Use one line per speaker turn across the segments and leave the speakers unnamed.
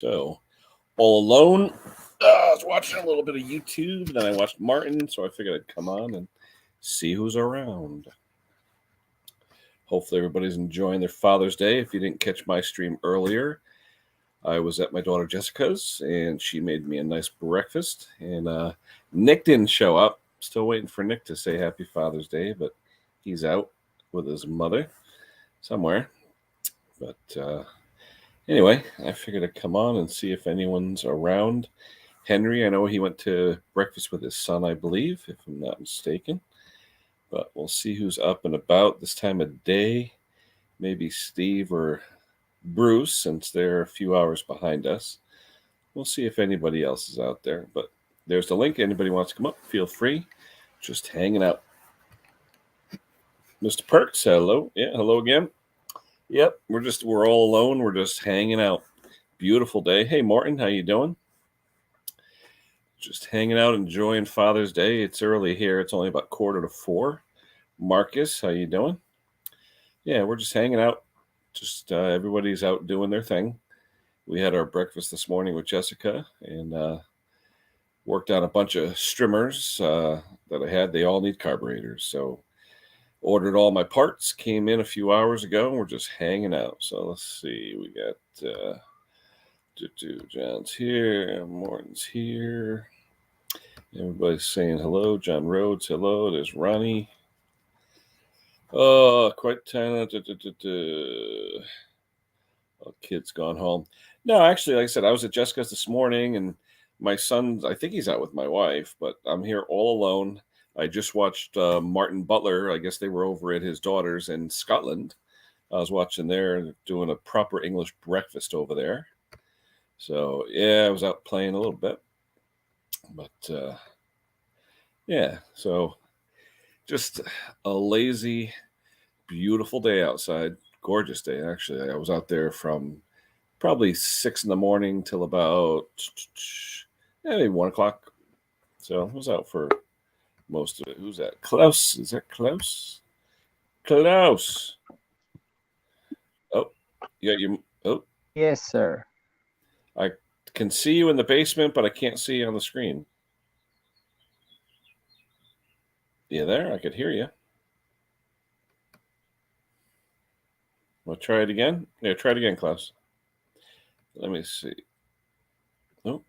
So, all alone. I was watching a little bit of YouTube, then I watched Martin, so I figured I'd come on and see who's around. Hopefully, everybody's enjoying their Father's Day. If you didn't catch my stream earlier, I was at my daughter Jessica's, and she made me a nice breakfast. And Nick didn't show up. Still waiting for Nick to say Happy Father's Day, but he's out with his mother somewhere. But anyway, I figured I'd come on and see if anyone's around. Henry, I know he went to breakfast with his son, I believe, if I'm not mistaken. But we'll see who's up and about this time of day. Maybe Steve or Bruce, since they're a few hours behind us. We'll see if anybody else is out there. But there's the link. Anybody wants to come up, feel free. Just hanging out. Mr. Perks, hello. Yeah, hello again. Yep, we're all alone. We're just hanging out. Beautiful day. Hey, Morton, how you doing? Just hanging out, enjoying Father's Day. It's early here. It's only about 3:45. Marcus, how you doing? Yeah, we're just hanging out. Just everybody's out doing their thing. We had our breakfast this morning with Jessica and worked on a bunch of strimmers that I had. They all need carburetors, so ordered all my parts. Came in a few hours ago, and we're just hanging out. So let's see. We got John's here, Morton's here. Everybody's saying hello. John Rhodes, hello. There's Ronnie. Oh, quite talented. Oh, kid's gone home. No, actually, like I said, I was at Jessica's this morning, and my son, I think he's out with my wife, but I'm here all alone. I just watched Martin Butler. I guess they were over at his daughter's in Scotland. I was watching there, doing a proper English breakfast over there. So, yeah, I was out playing a little bit. But, yeah, so just a lazy, beautiful day outside. Gorgeous day, actually. I was out there from probably 6 in the morning till about maybe 1 o'clock. So I was out for most of it. Who's that? Klaus? Is that Klaus? Klaus. Oh, you got your. Oh,
yes, sir.
I can see you in the basement, but I can't see you on the screen. You there? I could hear you. We'll try it again. Yeah, try it again, Klaus. Let me see. Oh,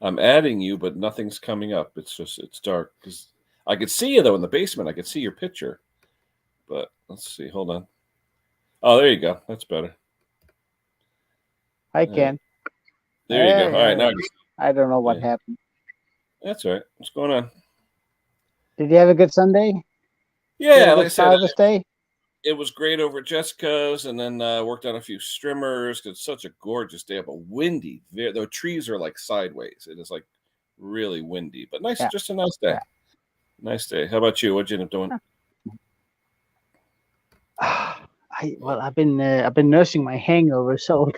I'm adding you, but nothing's coming up. It's dark because I could see you though in the basement. I could see your picture, but let's see. Hold on. Oh, there you go. That's better.
I can.
There you go. All right, now
I don't know what happened.
That's all right. What's going on?
Did you have a good Sunday?
Yeah, like I said,
Father's Day?
It was great over at Jessica's, and then worked on a few strimmers. It's such a gorgeous day, but windy. The trees are like sideways. It is like really windy, but nice. Yeah. Just a nice day. Yeah. Nice day. How about you? What'd you end up doing?
I've been nursing my hangover, so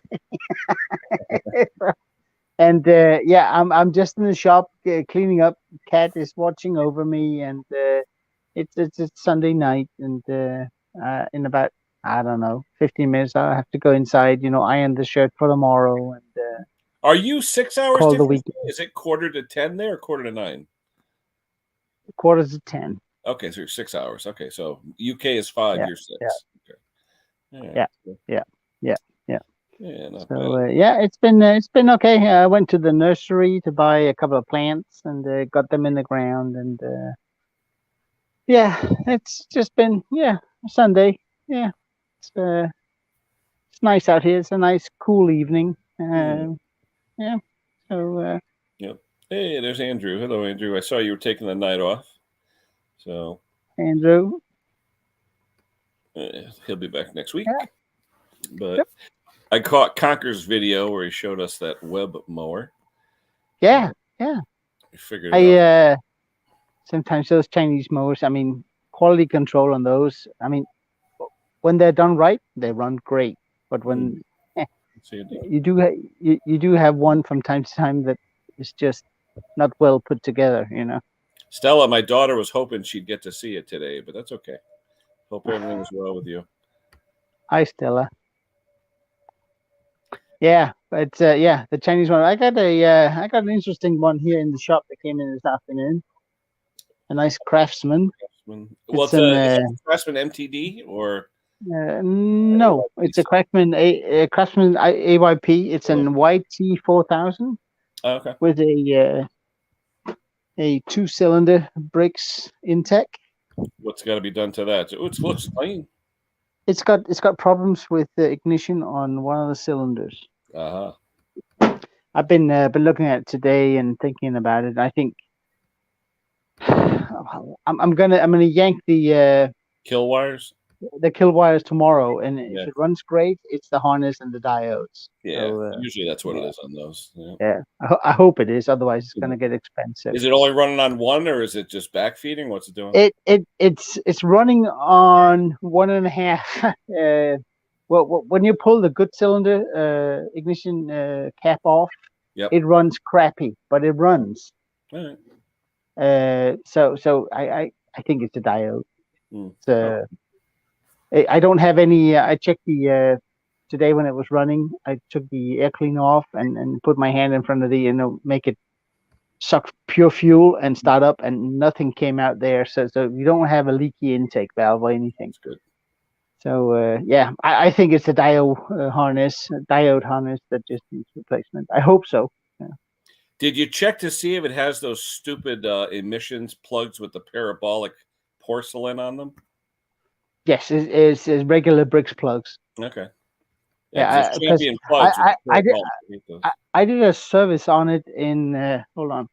and yeah, I'm just in the shop cleaning up. Cat is watching over me, and it's Sunday night, and in about, I don't know, 15 minutes I'll have to go inside, iron the shirt for tomorrow. And
are you 6 hours different? The week. Is it 8:45 there or 8:45?
9:45.
Okay, so you're 6 hours. Okay, so UK is 5, you're 6.
Yeah.
Okay.
Yeah.
So
yeah, it's been okay. I went to the nursery to buy a couple of plants and got them in the ground, and yeah, it's just been Sunday. Yeah, it's nice out here. It's a nice cool evening. Yeah. So.
Yep. Hey, there's Andrew. Hello, Andrew. I saw you were taking the night off. So.
Andrew.
He'll be back next week. Yeah. But I caught Conker's video where he showed us that web mower.
Yeah.
We figured it out.
Sometimes those Chinese mowers, I mean, quality control on those, I mean, when they're done right, they run great. But when you do have one from time to time that is just not well put together,
Stella, my daughter, was hoping she'd get to see it today, but that's okay. Hope everything is well with you.
Hi, Stella. Yeah, but the Chinese one. I got an interesting one here in the shop that came in this afternoon. A nice Craftsman.
Well,
It's
it's a
an
is that the Craftsman MTD or
no, it's a
AYP?
Craftsman AYP. It's
Oh,
an YT 4000
okay.
with a 2-cylinder Brix intake.
What's got to be done to that? Oh, it looks clean.
It's got problems with the ignition on one of the cylinders.
Uh-huh.
I've been looking at it today and thinking about it. I think I'm gonna yank
Kill wires?
the kill wires tomorrow, and if
Yeah.
it runs great, it's the harness and the diodes.
Yeah.
So
Usually that's what it
yeah,
is on those. Yeah.
yeah. I hope it is. Otherwise, it's gonna get expensive.
Is it only running on one or is it just backfeeding? What's it doing?
It's running on 1.5. Well, when you pull the good cylinder ignition cap off,
Yep.
it runs crappy, but it runs.
All right.
So I think it's a diode.
Hmm.
So I don't have any. I checked the today when it was running. I took the air cleaner off and put my hand in front of the make it suck pure fuel and start up, and nothing came out there. So you don't have a leaky intake valve or anything.
That's good.
So yeah, I think it's a diode harness that just needs replacement. I hope so. Yeah.
Did you check to see if it has those stupid emissions plugs with the parabolic porcelain on them?
Yes, it's regular bricks plugs.
Okay. Yeah, because
Yeah,
those
because
champion plugs with the
I did
parabolic. I hate those.
I did a service on it in hold on.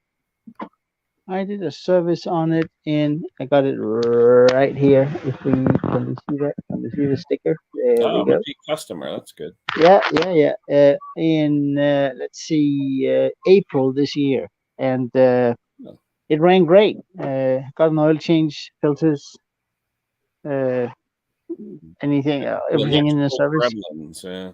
I did a service on it in. I got it right here. If we can we see that? Can we see the sticker? There we
Oh,
go.
repeat customer. That's good.
Yeah. In let's see, April this year, and
Oh,
it ran great. Got an oil change, filters, uh, anything,
the
everything in the
electrical
service.
gremlins. Yeah.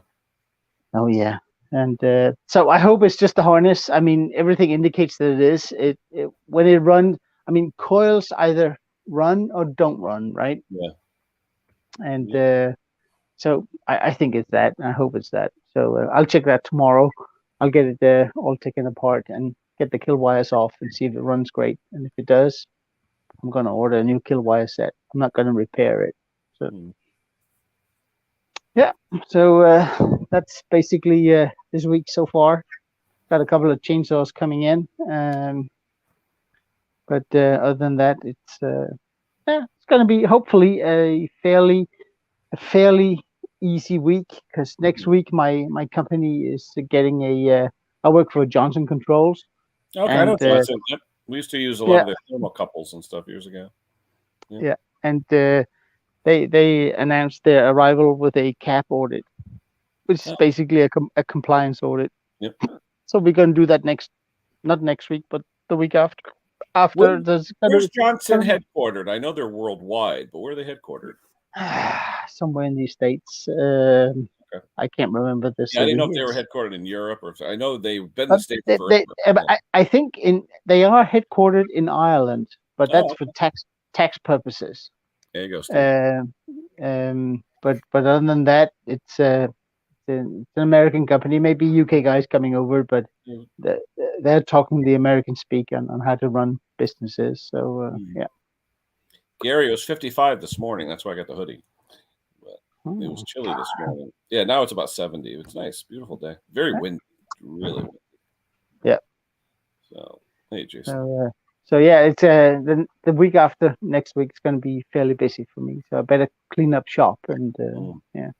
Oh yeah, and so I hope it's just the harness. I mean, everything indicates that it is. It when it runs, I mean, coils either run or don't run, right?
Yeah.
And
Yeah.
so I think it's that. I hope it's that. So I'll check that tomorrow. I'll get it all taken apart and get the kill wires off and see if it runs great. And if it does, I'm gonna order a new kill wire set. I'm not gonna repair it. So
Hmm.
yeah. So that's basically this week so far. Got a couple of chainsaws coming in, but other than that, it's going to be hopefully a fairly easy week, because next week my company is getting I work for Johnson Controls,
Okay, I know
and
Johnson. Yep. We used to use a lot
yeah,
of their thermocouples and stuff years ago. Yeah.
yeah, and they announced their arrival with a cap audit, which is
Oh,
basically a compliance audit.
yep.
So we're going to do that not next week, but the week after.
Where,
After there's
where's Johnson
gonna be
headquartered? I know they're worldwide, but where are they headquartered?
somewhere in these states.
Okay.
I can't remember the
Yeah, I didn't know
city.
if they were
It's
headquartered in Europe or. I know they've been in the States forever. Yeah.
I think they are headquartered in Ireland, but that's
Oh,
for tax purposes.
there you go, Steve.
But other than that, it's an American company. Maybe UK guys coming over, but
Mm.
the, they're talking the American speak on how to run businesses. So yeah.
Gary, it was 55 this morning. That's why I got the hoodie. But it was
Oh,
chilly this morning. Yeah, now it's about 70. It's nice, beautiful day. Very windy, really windy.
yeah.
So, hey, Jason.
So yeah, it's the week after next week is going to be fairly busy for me. So I better clean up shop and yeah.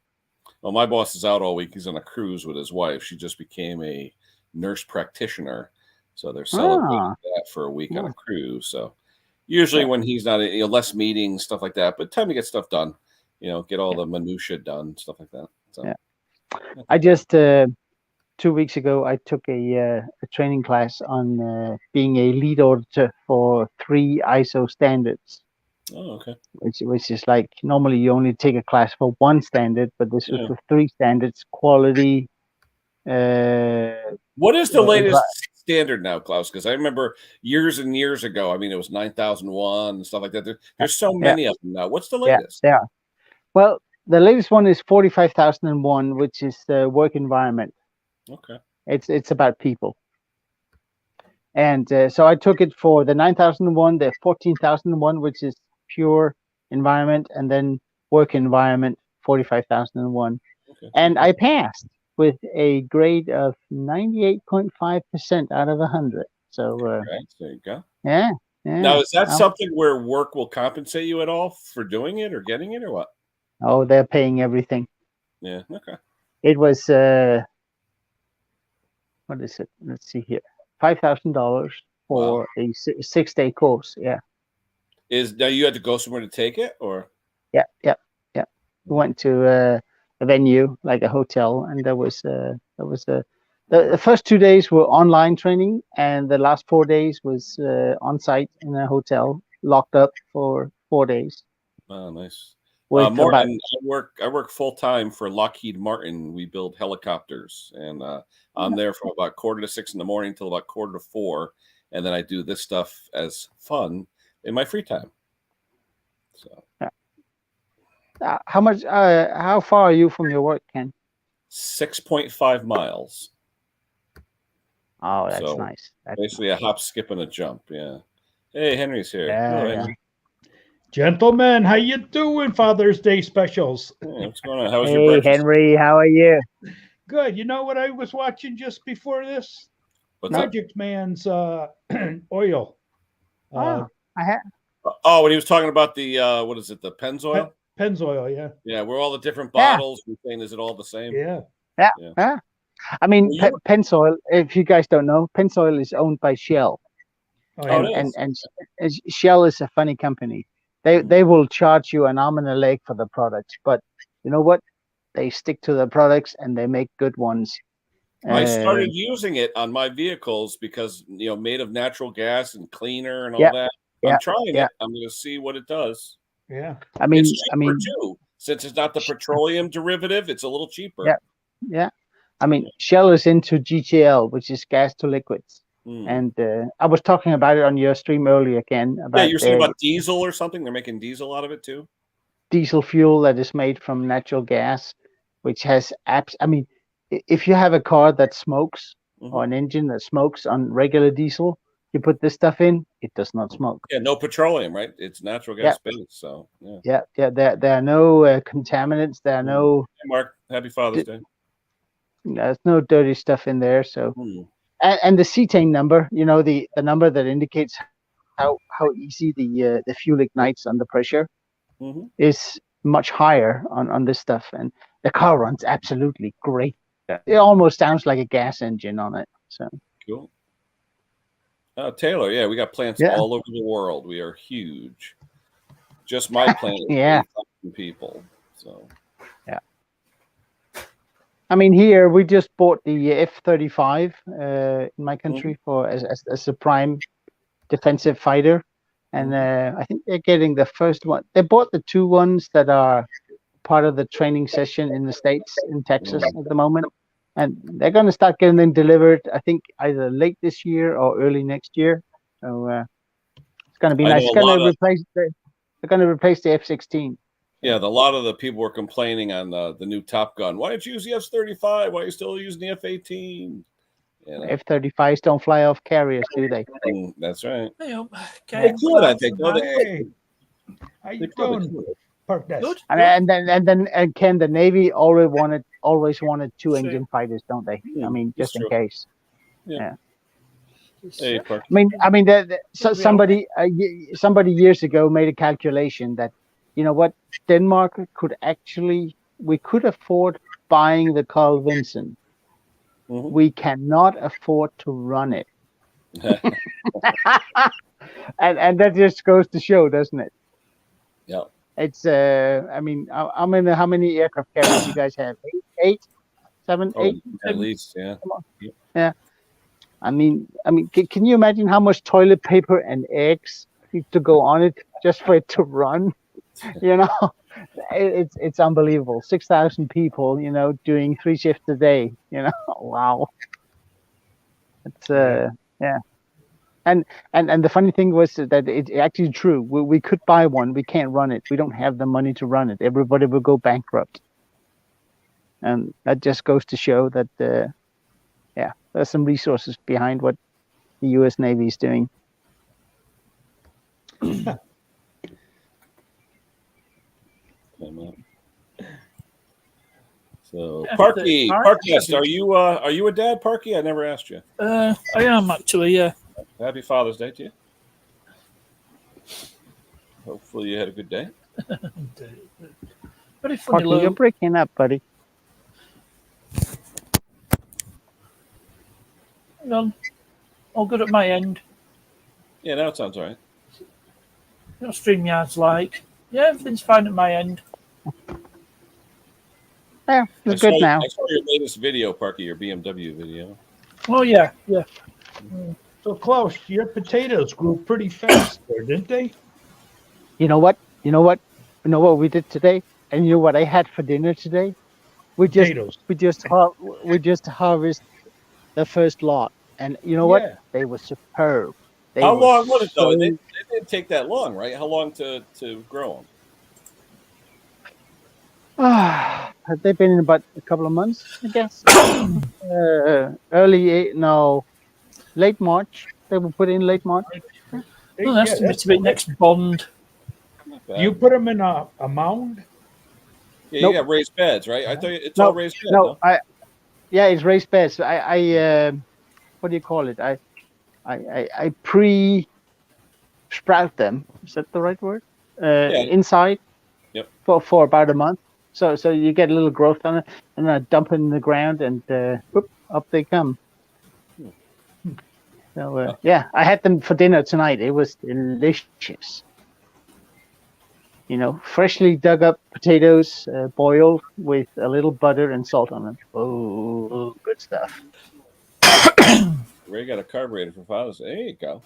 Well, my boss is out all week. He's on a cruise with his wife. She just became a nurse practitioner. So they're celebrating
Ah,
that for a week on a
nice.
cruise. So usually
Yeah.
when he's not, less meetings, stuff like that, but time to get stuff done, get all the minutia done, stuff like that. So
Yeah.
that's
I
okay.
just 2 weeks ago I took a training class on being a lead auditor for 3 ISO standards,
Oh, okay.
which is like normally you only take a class for one standard, but this was
Yeah.
for 3 standards: quality.
What is the latest
Envi-
standard now, Klaus? Because I remember years and years ago, I mean, it was 9001 and stuff like that. There's so
yeah,
many of them now. What's the
yeah,
latest?
yeah. Well, the latest one is 45,001, which is the work environment.
Okay.
It's about people. And so I took it for the 9001, the 14,001, which is pure environment, and then work environment 45,001.
Okay. Pretty
And
cool.
I passed with a grade of 98.5% out of 100. So
Right. There you go.
yeah, yeah.
Now, is that
Um,
something where work will compensate you at all for doing it or getting it or what?
oh, they're paying everything.
Yeah. Okay.
It was what is it? Let's see here, $5,000
Wow.
for a 6-day course. Yeah.
Is now you had to go somewhere to take it or?
Yeah, yeah, yeah. We
Mm.
went to a venue, like a hotel, and the first 2 days were online training, and the last 4 days was on site in a hotel, locked up for 4 days
Oh, nice.
with about.
Martin, I work full time for Lockheed Martin. We build helicopters, and I'm there from about 5:45 in the morning till about 4:45, and then I do this stuff as fun in my free time. So
How much? How far are you from your work, Ken?
6.5 miles.
Oh, that's
So
nice. That's
basically a
nice.
hop, skip, and a jump. Yeah. Hey, Henry's here.
Yeah,
Hello,
yeah.
Henry.
Gentlemen, how you doing? Father's Day specials.
Hey, what's going on? How was your
Hey,
breakfast?
Henry, how are you?
Good. You know what I was watching just before this?
What's
No.
up?
Project Man's oil.
Oh, I had.
Oh, when he was talking about the what is it? The Pennzoil?
Pennzoil, yeah.
Yeah, we're all the different
Yeah,
bottles. We're saying, is it all the same?
Yeah.
yeah,
Yeah.
yeah. I mean,
Well, you were,
Pennzoil. If you guys don't know, Pennzoil is owned by Shell,
Oh,
oh,
yeah.
it is.
and Shell is a funny company. They will charge you an arm and a leg for the products, but you know what? They stick to the products and they make good ones.
I
Uh,
started using it on my vehicles because made of natural gas and cleaner and all
yeah,
that.
yeah,
I'm trying
yeah.
it. I'm going to see what it does.
Yeah.
It's
I
cheaper
mean,
too, since it's not the petroleum derivative. It's a little cheaper.
yeah, yeah. I mean, Shell is into GTL, which is gas to liquids.
Hmm.
And I was talking about it on your stream earlier, Ken,
Yeah,
about
you're saying
the
about diesel or something. They're making diesel out of it too.
diesel fuel that is made from natural gas, which has apps. I mean, if you have a car that smokes
Hmm.
or an engine that smokes on regular diesel, you put this stuff in, it does not smoke.
Yeah, no petroleum, right? It's natural
Yeah,
gas based. So yeah.
yeah, yeah. There are no contaminants. There are
Hmm.
no
Hey, Mark, happy Father's Day.
there's no dirty stuff in there. So
Hmm.
and the cetane number, the number that indicates how easy the fuel ignites under pressure
Hmm.
is much higher on this stuff, and the car runs absolutely great. It almost sounds like a gas engine on it. So
Cool. Taylor, yeah, we got plants
yeah,
all over the world. We are huge. Just my plant is
yeah,
8,000 people. So
yeah. I mean, here we just bought the F-35 in my
hmm
country for as a prime defensive fighter, and
hmm
I think they're getting the first one. They bought the two ones that are part of the training session in the States, in Texas at the moment. And they're going to start getting them delivered, I think, either late this year or early next year. So it's going to be
I know
nice. It's
a
going to
lot of
replace they're going to replace the F-16.
yeah,
So
a lot of the people were complaining on the new Top Gun. Why didn't you use the F-35? Why are you still using the F-18? You know,
F-35s don't fly off carriers, do they?
That's right.
Hey,
They
Ken.
could, I think. No,
Hey, how
they
you
probably
doing?
could.
Park desk.
Good.
And Ken, the Navy always wanted two
See.
engine fighters, don't they? I mean,
It's
just in
true.
case.
Yeah.
Yeah.
Hey, Park.
Somebody years ago made a calculation that, you know what, Denmark we could afford buying the Carl Vinson.
Hmm.
We cannot afford to run it. And that just goes to show, doesn't it?
Yeah.
It's I mean, how many aircraft carriers you guys have? Eight, seven,
Oh,
eight,
at
seven?
least, yeah.
Come on. Yeah. Can you imagine how much toilet paper and eggs need to go on it just for it to run? You know, it's unbelievable. 6,000 people, doing 3 shifts a day. Wow. It's
Yeah.
yeah. And the funny thing was that it's actually true. We could buy one. We can't run it. We don't have the money to run it. Everybody will go bankrupt. And that just goes to show that there's some resources behind what the U.S. Navy is doing.
So,
Yeah,
Parky,
the-
Parkest, are you a dad, Parky? I never asked you.
I am actually, yeah.
Happy Father's Day to you. Hopefully, you had a good day.
Very funny,
Parky, you're
Lou.
breaking up, buddy.
Hang on. All good at my end.
Yeah, now it sounds all right.
You know what StreamYard's like. Yeah, everything's fine at my end.
Yeah, it's good now.
I saw your latest video, Parky, your BMW video.
Oh, yeah, yeah.
So, Klaus, your potatoes grew pretty fast there, didn't they?
You know what? You know what we did today? And you know what I had for dinner today?
Potatoes.
We just harvest the first lot, and you know what?
Yeah.
They were superb. They
How
were
long was it, though?
so-
They didn't take that long, right? How long to grow them?
They've been in about a couple of months, I guess. Late March. They were put in late March.
Well, that's to be next Bond.
You put them in a mound?
Yeah,
Nope.
you got raised beds, right? I thought it's
No,
all raised beds.
No, it's raised beds. I what do you call it? I pre-sprout them. Is that the right word? Inside.
Yep.
For about a month. So you get a little growth on it, and then I dump it in the ground, and whoop, up they come. So yeah, I had them for dinner tonight. It was delicious. You know, freshly dug up potatoes, boiled with a little butter and salt on them. Oh, good stuff.
Ray got a carburetor for Father's Day. There you go.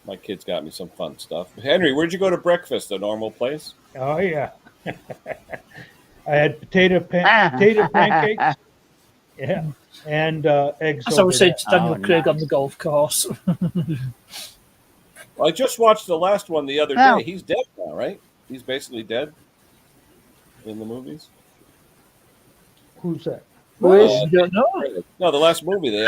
My kids got me some fun stuff. Henry, where'd you go to breakfast? A normal place?
Oh, yeah. I had potato pancakes. Yeah. And eggs.
As I was
over
saying to Daniel Craig on the golf course.
Well, I just watched the last one the other day. He's dead now, right? He's basically dead in the movies.
Who's that?
You don't know.
No, the last movie they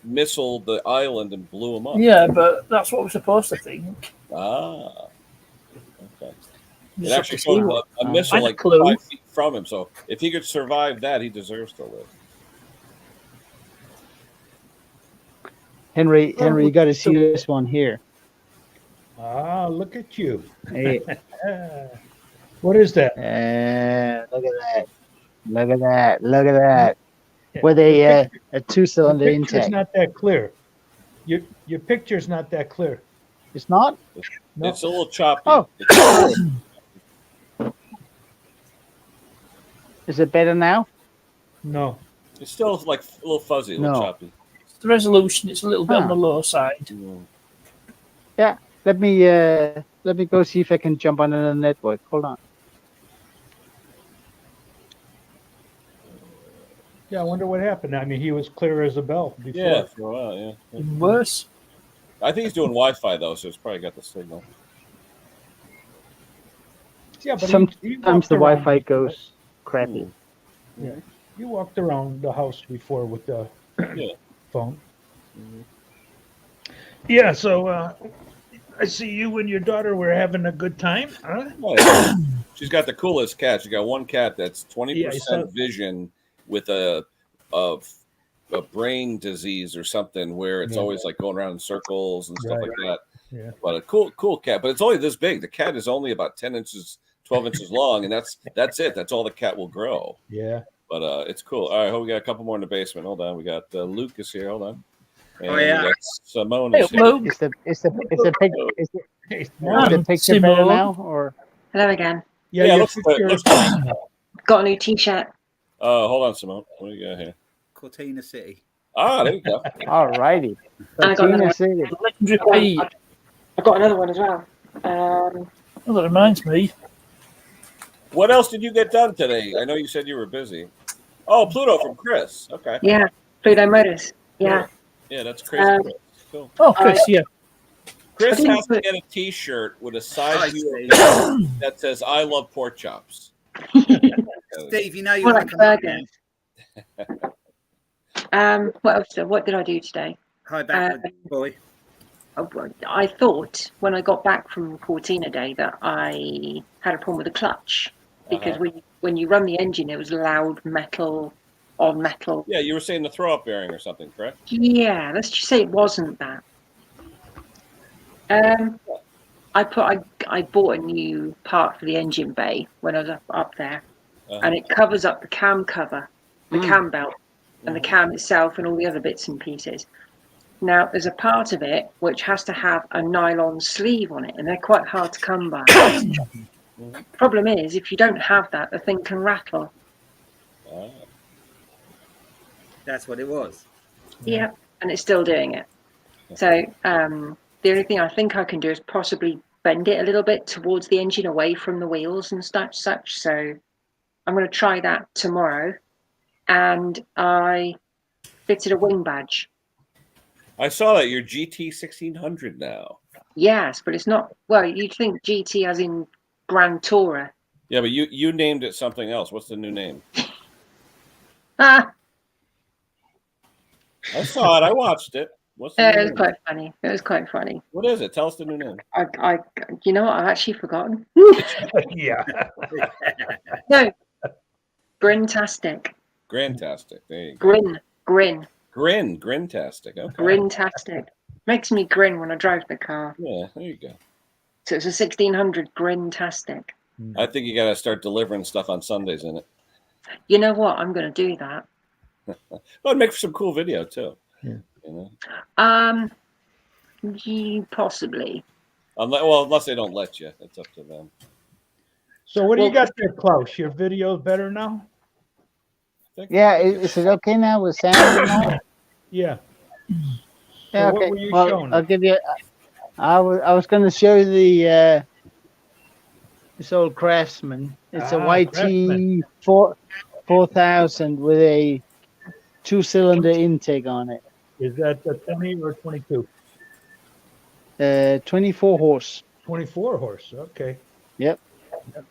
missiled the island and blew him up.
Yeah, but that's what we're supposed to think.
Ah, okay.
Just
It
have
actually
to see
showed a missile like
clue.
5 feet from him. So if he could survive that, he deserves to live.
Henry, you got to see this one here.
Ah, look at you.
Hey,
What is that?
look at that! Look at that! Look at that! With a two-cylinder
Your picture's
intake.
not that clear. Your picture's not that clear.
It's not.
No.
It's a little choppy.
Oh. Is it better now?
No.
It's still like a little fuzzy, a little choppy.
The resolution, it's a little bit on the low side.
Yeah. Let me go see if I can jump on the network. Hold on.
Yeah, I wonder what happened. I mean, he was clear as a bell before.
Yeah, for a while, yeah.
Even worse.
I think he's doing Wi-Fi though, so it's probably got the signal.
Yeah, but
Sometimes
he
the
walked around.
Wi-Fi goes crappy.
Yeah, you walked around the house before with the phone. Yeah, so I see you and your daughter were having a good time, huh?
Oh, yeah. She's got the coolest cat. She got one cat that's 20% vision with a brain disease or something where it's always like going around in circles and stuff like that.
Yeah.
But a cool cat. But it's only this big. The cat is only about 10 inches, 12 inches long, and that's it. That's all the cat will grow.
Yeah.
But it's cool. All right, we got a couple more in the basement. Hold on. We got Lucas here. Hold on. And
Oh, yeah.
we got Simone.
Hey,
is here.
Luke.
Is the picture
Simone.
better now, or
Hello again.
Yeah,
Yeah,
your
looks
picture-
Got a new T-shirt.
Hold on, Simone. What do you got here?
Cortina City.
Ah, there you go.
alrighty?
And I got another
City.
Legendary Pete.
I got another one as well.
Oh, that reminds me.
What else did you get done today? I know you said you were busy. Oh, Pluto from Chris. Okay.
Yeah, Pluto Motors. Yeah.
Yeah, that's crazy. Cool.
Oh, Chris, yeah.
Chris
I think
has to get a T-shirt with a side
I
view
see.
that says "I love pork chops."
Steve, you know you're
More like
looking up
burgers.
now.
What else? What did I do today?
Hi, back boy.
I thought when I got back from Cortina Day that I had a problem with the clutch because when you run the engine, it was loud metal on metal.
Yeah, you were saying the throw-up bearing or something, correct?
Yeah, let's just say it wasn't that. I bought a new part for the engine bay when I was up there, and it covers up the cam cover, the cam belt, and the cam itself, and all the other bits and pieces. Now, there's a part of it which has to have a nylon sleeve on it, and they're quite hard to come by. Problem is, if you don't have that, the thing can rattle.
That's what it was.
Yeah, and it's still doing it. So the only thing I think I can do is possibly bend it a little bit towards the engine, away from the wheels and such. So I'm going to try that tomorrow. And I fitted a wing badge.
I saw that you're GT 1600 now.
Yes, but it's not. Well, you'd think GT as in Grand Tourer.
Yeah, but you named it something else. What's the new name?
Ah,
I saw it. I watched it. What's the new
it was
name?
quite funny. It was quite funny.
What is it? Tell us the new name.
You know what? I've actually forgotten.
Yeah.
No, Grintastic.
Grantastic. There you go.
Grin.
Grintastic. Okay.
Grintastic. Makes me grin when I drive the car.
Yeah, there you go.
So it's a 1600 Grintastic.
I think you got to start delivering stuff on Sundays in it.
You know what? I'm going to do that.
Well, it'd make for some cool video too.
Yeah.
You know?
Possibly.
Unless they don't let you, it's up to them.
So what do you got there, Klaus? Your video's better now?
Yeah, is it okay now with sound and all?
Yeah.
Yeah,
So what
okay.
were you
Well,
showing
I'll
us?
give you. I was going to show you the this old Craftsman. It's a YT
Craftsman.
4000 with a 2-cylinder intake on it.
Is that the 20 or 22?
24 horse.
24 horse. Okay.
Yep.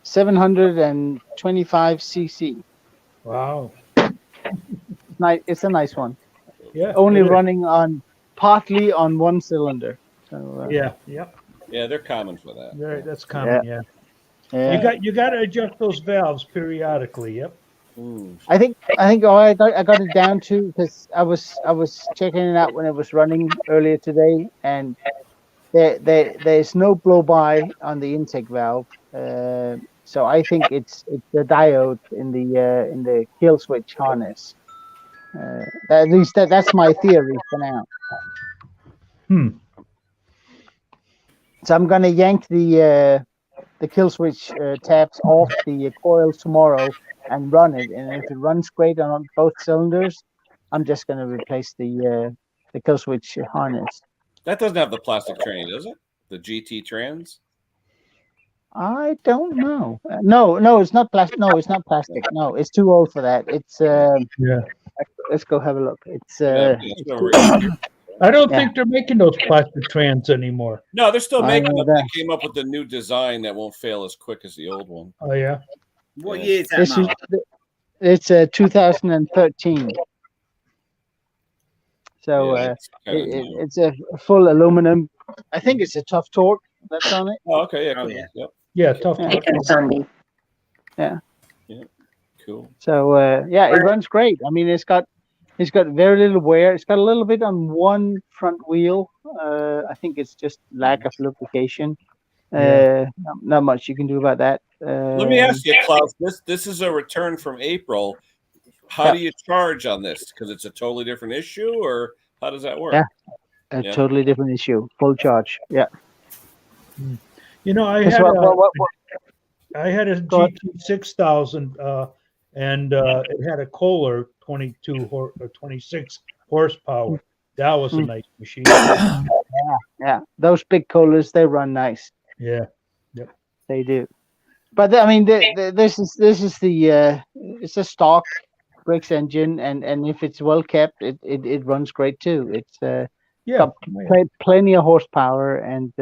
725 cc.
Wow.
Nice. It's a nice one.
Yeah.
Only
it is.
running partly on 1 cylinder. So,
Yeah. Yep.
Yeah, they're common for that.
Yeah, that's common. Yeah.
yeah.
You got to adjust those valves periodically. Yep.
I think I got it down to, because I was checking it out when it was running earlier today, and there's no blow by on the intake valve. So I think it's the diode in the kill switch harness. At least that's my theory for now. So I'm gonna yank the kill switch tabs off the coils tomorrow and run it, and if it runs great on both cylinders, I'm just gonna replace the kill switch harness.
That doesn't have the plastic tranny, does it? The GT trans?
I don't know. No, it's not plastic. No, it's not plastic. No, it's too old for that. It's
Yeah.
Let's go have a look. It's
I don't think they're making those plastic trans anymore.
No, they're still making them.
that.
They came up with a new design that won't fail as quick as the old one.
Oh yeah.
What
Yeah.
year is that,
This is
Mark?
it's 2013. So
Yeah, it's kinda new.
it's a full aluminum. I think it's a Tough Torque that's on it.
Oh, okay, yeah,
Oh,
cool.
yeah.
Yep.
Yeah. Tough.
Yeah.
Thick and sandy.
Cool.
So yeah, it runs great. I mean, it's got very little wear. It's got a little bit on one front wheel. I think it's just lack of lubrication. Not much you can do about that.
Let me ask you, Klaus. This is a return from April. How do you charge on this? Because it's a totally different issue, or how does that work?
Yeah. A totally different issue. Full charge. Yeah.
You know, I
Guess
had
what-
I had a
Go ahead.
GT 6000, and it had a Kohler 26 horsepower. That was a nice machine.
Yeah. Those big coolers, they run nice.
Yeah.
They do. But I mean, this is it's a stock Briggs engine, and if it's well kept, it runs great too. It's
Yeah.
plenty of horsepower, and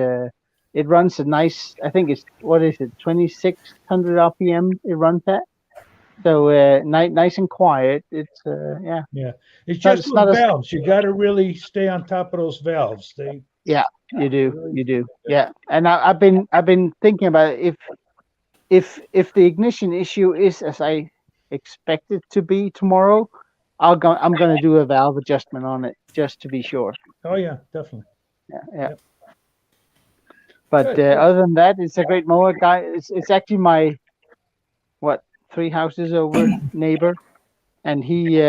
it runs a nice. I think it's 2600 RPM. It runs at. So nice and quiet. It's yeah.
Yeah, it's
Not-
just
it's
those
not a-
valves. You got to really stay on top of those valves. They
Yeah, you do. Yeah, and I've been thinking about it. If the ignition issue is as I expect it to be tomorrow, I'm gonna do a valve adjustment on it just to be sure.
Oh yeah, definitely.
Yeah.
Yep.
But
Good.
other than that, it's a great mower, guy. It's actually my 3 houses over neighbor, and he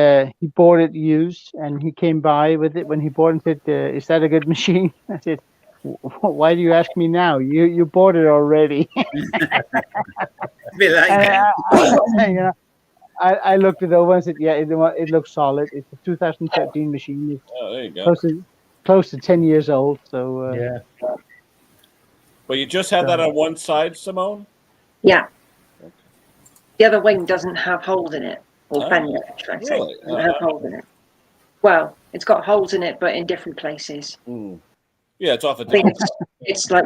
bought it used, and he came by with it when he bought it and said, "Is that a good machine?" I said, "Why do you ask me now? You bought it already."
A bit like
And
that.
you know, I looked it over and said, "Yeah, it looks solid. It's a 2013 machine. It's
Oh, there you go.
close to 10 years old." So
Yeah.
But you just had that on one side, Simone?
Yeah. The other wing doesn't have holes in it, or
Oh,
fender, should I say?
really?
Doesn't have holes in it. Well, it's got holes in it, but in different places.
Hmm. Yeah, it's off a
I think
different.
it's like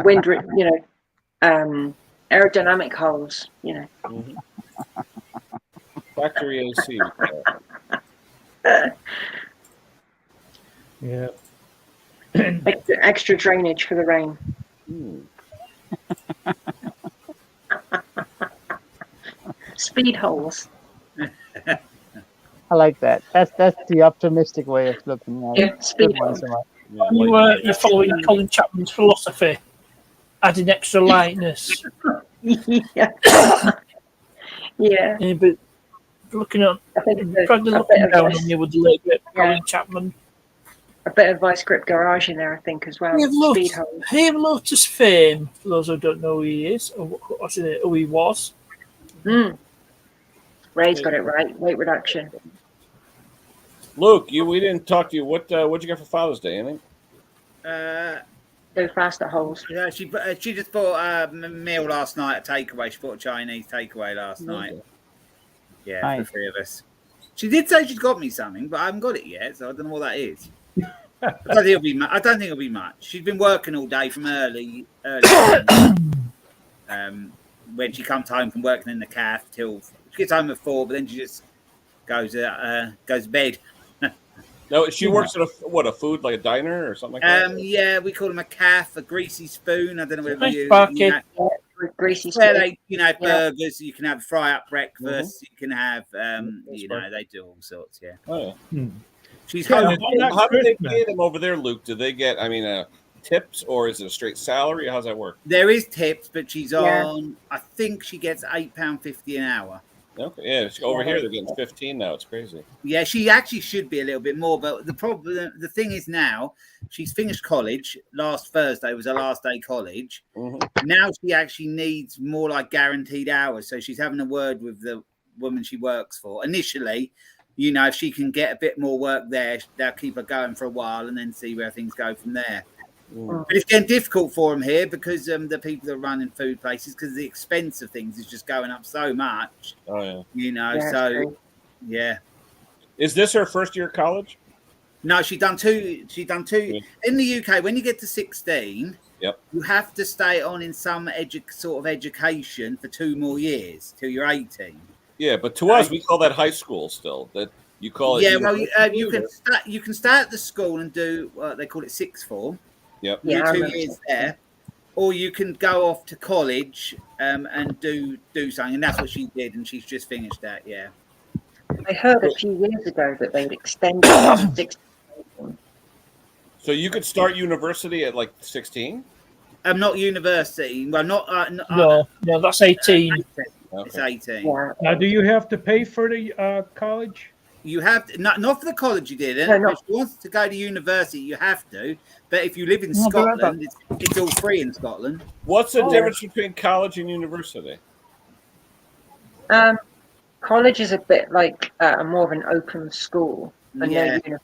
aerodynamic holes.
Mhm. Factory AC.
Yeah.
Extra drainage for the rain.
Hmm.
Speed holes.
I like that. That's the optimistic way of looking at it.
Yeah, speed
Good one,
holes.
Simone.
Yeah,
You're following Colin Chapman's philosophy, adding extra lightness.
Yeah. Yeah.
Yeah, but looking at,
I think
probably
a
looking
bit of
down
vice,
on you with a little bit,
Yeah.
Colin Chapman.
a bit of vice grip garage in there, I think, as well. Speed holes.
Have Lotus fame, for those who don't know who he is, or who he was.
Ray's got it right. Weight reduction.
Luke, we didn't talk to you. What'd you get for Father's Day? Anything?
Go faster holes.
Yeah, she just bought a meal last night at takeaway. She bought a Chinese takeaway last night. Yeah,
Nice.
for the 3 of us. She did say she's got me something, but I haven't got it yet, so I don't know what that is. I don't think it'll be much. She's been working all day from early when she comes home from working in the cafe till she gets home at 4, but then she just goes to bed.
No, she works at a food like a diner or something like that.
Yeah, we call them a cafe, a greasy spoon. I don't know whether
Thanks,
you
Barky.
know,
Greasy
where
spoon.
they have burgers, you can have fry up breakfast, you can have
That's right.
they do all sorts. Yeah,
Oh, yeah.
she's
Yeah,
home.
How do they
Christmas.
pay them over there, Luke? Do they get, tips, or is it a straight salary? How's that work?
There is tips, but she's
Yeah.
on. I think she gets £8.50 an hour.
Okay, yeah. Over here, they're getting 15 now. It's crazy.
Yeah, she actually should be a little bit more, but the thing is now she's finished college. Last Thursday was her last day college.
Mm-hmm.
Now she actually needs more like guaranteed hours, so she's having a word with the woman she works for. Initially, if she can get a bit more work there, they'll keep her going for a while and then see where things go from there.
Mm.
But it's getting difficult for them here because the people that are running food places, because the expense of things is just going up so much.
Oh, yeah.
Yeah,
So
true.
yeah.
Is this her first year of college?
No, she's done two.
Yeah.
In the UK, when you get to 16,
Yep.
you have to stay on in some sort of education for 2 more years till you're 18.
Yeah, but to us, we call that high school still. That you call it.
Yeah, well,
university,
you can start at the school and do they call it sixth form.
Yep.
Yeah, I
Do 2
remember
years there, or you can go off to college and do something, and that's what she did, and she's just finished that. Yeah.
I heard a few years ago that they'd extended it to 16.
So you could start university at like 16.
Not university. Well, not.
No, that's 18.
It's
Okay.
18.
Yeah.
Now, do you have to pay for the college?
You have to, not for the college you didn't.
No, no.
If you want to go to university, you have to. But if you live in
No, but
Scotland, it's all free in Scotland.
What's the
Oh.
difference between college and university?
College is a bit like more of an open school. And
Yeah.
no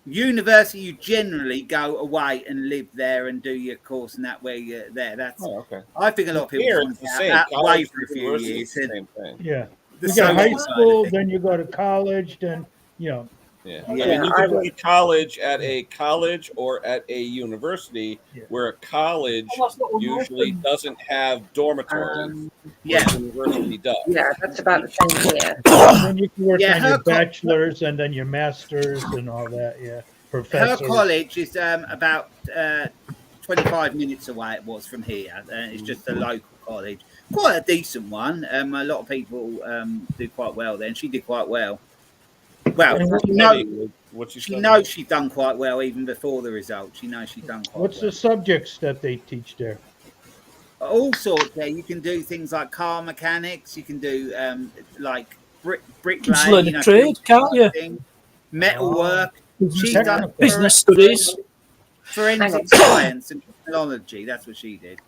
University, you generally go away and live there and do your course, and that way you're there. That's.
Oh, okay.
I think a lot of people
Here
want
it's
to
the
get
same.
out away
College,
for a few
university,
years.
it's the same thing.
Yeah.
The
You got high
social side of
school,
it.
then you go to college, then
Yeah.
Yeah.
I mean, you
I
can go
would.
to college at a college or at a university
Yeah.
where a college
Well, that's not
usually
open.
doesn't have dormitories,
Um,
where
Yeah,
a university does.
yeah, that's about the same here.
Then you can work
Yeah,
on your
her co-
bachelor's and then your master's and all that. Yeah,
her
professor.
college is about 25 minutes away. It was from here. It's just a local college, quite a decent one. A lot of people do quite well there, and she did quite well. Well,
And
What's
she
she
knows
studying? What's she
she
studying?
knows she's done quite well even before the results. She knows she's done quite
What's
well.
the subjects that they teach there?
All sorts there. You can do things like car mechanics. You can do like
You can
bricklaying.
learn a trade, can't you?
Metal
Oh.
work. She
Technical.
done
Business studies.
forensic science and technology. That's what she did.